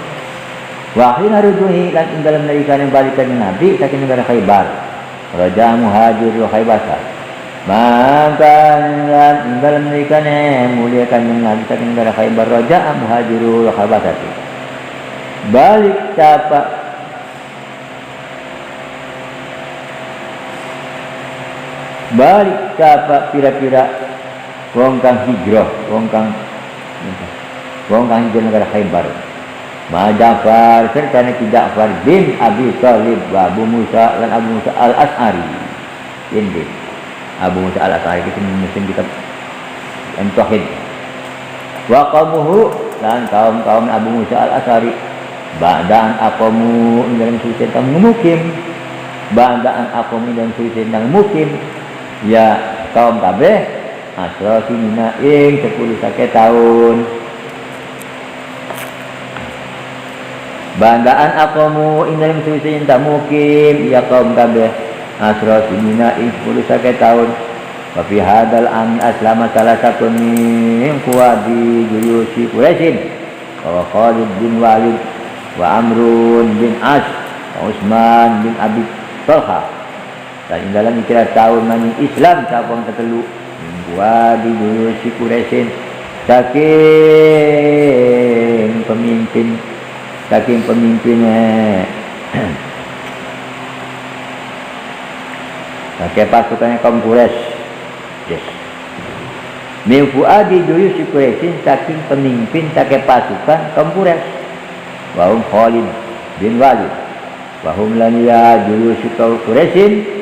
wa akhir haruduhi lan ing dalam narikan balikan Nabi saking negara Khaybar raja muhajir Khaybar maka lan ing dalam narikan muliakan Nabi saking negara Khaybar raja muhajir Khaybar balik siapa balik siapa pira-pira wong kang hijrah wong kang hijrah negara Khaybar ma Ja'far serta Ki Ja'far bin Abi Thalib wa Abu Musa dan Abu Musa al-As'ari ini Abu Musa al-As'ari itu muslim kitab Tauhid wa qaumuhu dan kaum Abu Musa al-As'ari ba'daan aqamu dalam suci tentang mukim ba'daan aqamu dalam suci tentang mukim ya kaum kabeh asra sinina ing 10 tahun bandaan aqamu ing dalam suci enta mukim ya kaum kabeh asra sinina ing 10 tahun wa fi hadal an aslama salah satu min kuwadi juyusi Quraisyin wa Khalid bin Walid wa Amrun bin As wa Utsman bin Abi Talha dan dalam kira tahun maning Islam sabang tertelu buat di dulu si Quraisyin saking pemimpinnya pakai pasukannya kaum Quraisy yes min fuadi dulu si Quraisyin saking pemimpin pakai pasukan kaum Quraisy wa Khalid bin Walid wa hum lan ya dulu si kaum Quraisyin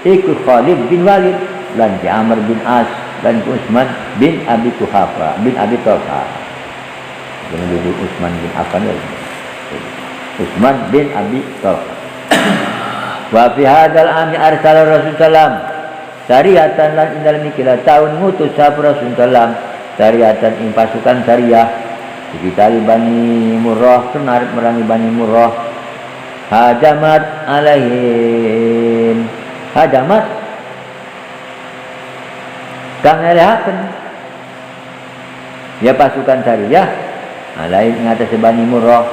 ikut Khalid bin Walid dan Amr bin As dan Utsman bin Abi Quhafa bin Abi Talha. Jangan duduk Utsman bin Affan lagi. Utsman bin Abi Talha. Wa fi hadzal ami arsala Rasul sallam syariatan lan indal mikila tahun ngutus sapa Rasul sallam syariatan ing pasukan syariah di Bani Murrah kenar merangi Bani Murrah hajamat alaihim hajamat kang ngelehaken ya pasukan syariah alaih ngatas Bani Murrah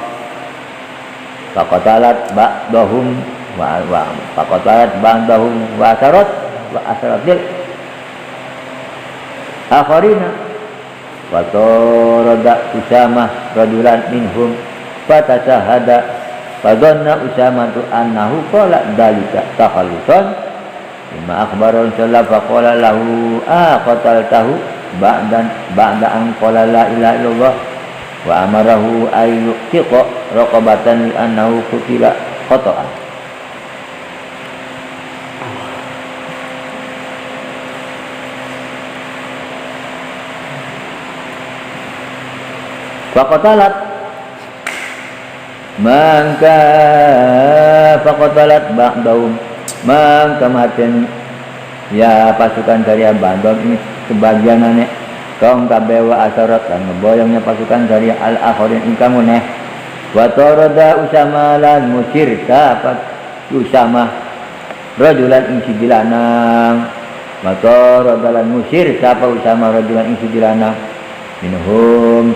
faqatalat ba'dahum wa faqatalat ba'dahum wa asaratil akharina wa tarada Usamah rajulan minhum fatasahada Fadhanna Usamah annahu qala dalika takhallusan mimma akhbara Rasulullah faqala lahu qataltahu ba'da an qala la ilaha illallah wa amarahu ay yuqiqa raqabatan li annahu qutila khata'an. Faqatalat mangka faqatalat ba'daum mangka maten ya pasukan dari Bandung ini sebagian anek kaum kabewa asarat dan ngeboyongnya pasukan dari al-akhirin ingkang muneh wa tarada Usama lan musir dapat Usama rajulan ing sidilanang wa tarada lan musir sapa Usama rajulan ing sidilanang minhum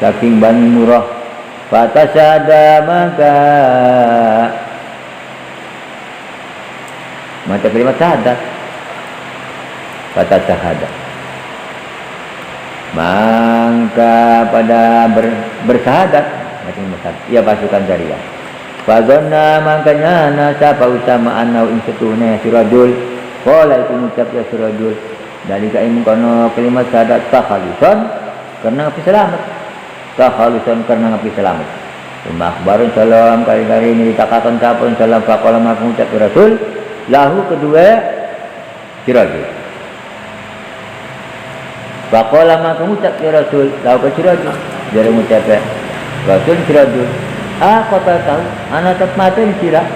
saking Bani Murrah fatasada maka kalimat syahadat fatasahada maka pada bersahadat ya pasukan Zariyah fadzanna makanya nasaba Usama annau ing setune sirajul qala itu ngucap ya sirajul dari kain kono kalimat syahadat takhalusan karena ngapi selamat takhalusan karena ngapi selamat akhbarun salam kali-kali ini ditakakan sapun salam faqala maka ngucap Rasul lahu kedua sirajul faqala maka ngucap Rasul lahu ke sirajul dari ngucap Rasul sirajul kota tahu anak tak mati ni sirah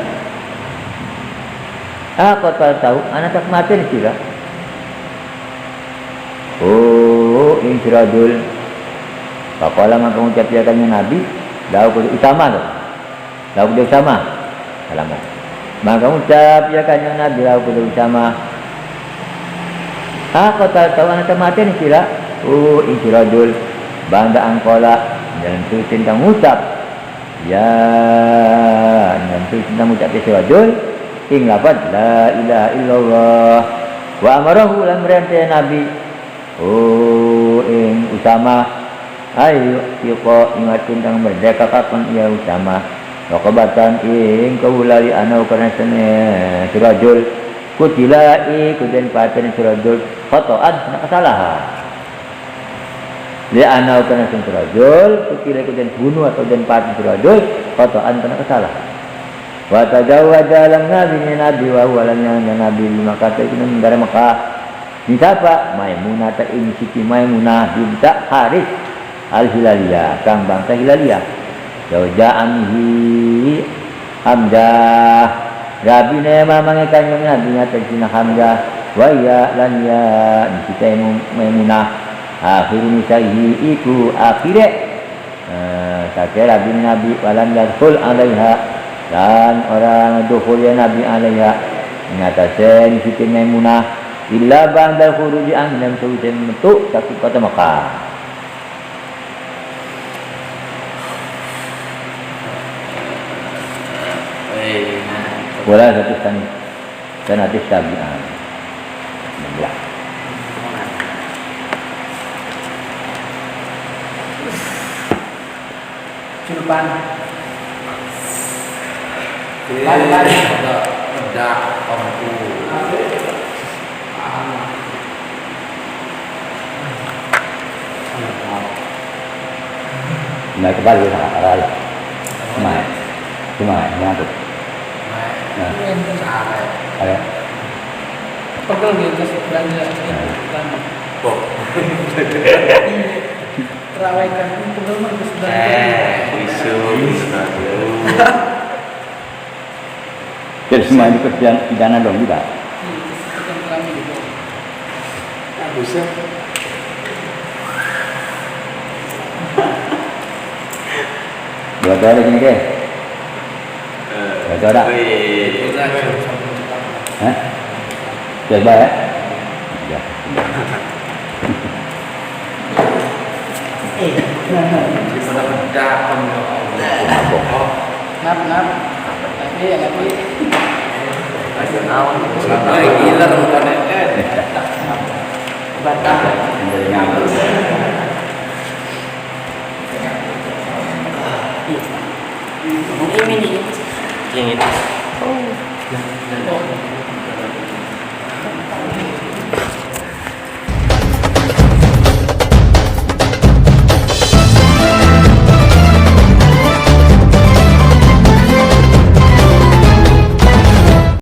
kota tahu anak tak mati ni sirah. Oh, ini sirajul. Faqala maka mengucap kanjeng Nabi, lau kudu Usama tu. Lau kudu Usama. Alamat. Maka mengucap kanjeng Nabi lau kudu Usama. Kau tahu anak mati ni sila. Oh, ini sirajul. Banda angkola dan tu cinta mengucap. Ya, dan tu cinta mengucap sirajul. Ing lafaz la ilaha illallah. Wa amarahu lam merintah Nabi. Oh, Usama ayo yuko ingatun tentang merdeka kapan ia Usama raqabatan ing kaulali anau karena sene sirajul kutilai kuden paten sirajul khata'an kesalahan dia anau karena sene sirajul kutilai kuden bunuh atau den paten sirajul khata'an karena kesalahan wa tajawwaza lam nabi wa walanya nabi maka itu negara Mekah ni siapa? Maimunah tak ini Siti Maimunah binti Haris al-Hilaliyah kang bangsa Hilaliyah jaujaamihi Hamzah Rabi nema mangekan yang Nabi ngatasina Hamzah wa ya lan ya ni Siti Maimunah akhir nisahi iku akhire sakira bin Nabi walam yadkhul alaiha dan orang dukhul ya Nabi alaiha ngatasnya Siti Maimunah illa ba'da khuruji an dalam sewujud bentuk satu kota Mekah. Wala satu sanati sabi'an. Menjelah. Culpan. Balik. Udah orangku. Nah kembali ke arah cuma nyatu. Nah, ada. Pegel gitu sebelahnya. Oh. Terawaikan itu pegel mah ke sebelahnya. Isu. Jadi semua ini kerjaan pidana dong juga. Bisa. Dua ada sini ke? Dua ada. Hah? Coba ya. Ya. Daripada bedak Nap. Tapi ya tapi. Ayo naon. Gila bukan Batak. yang itu. Oh.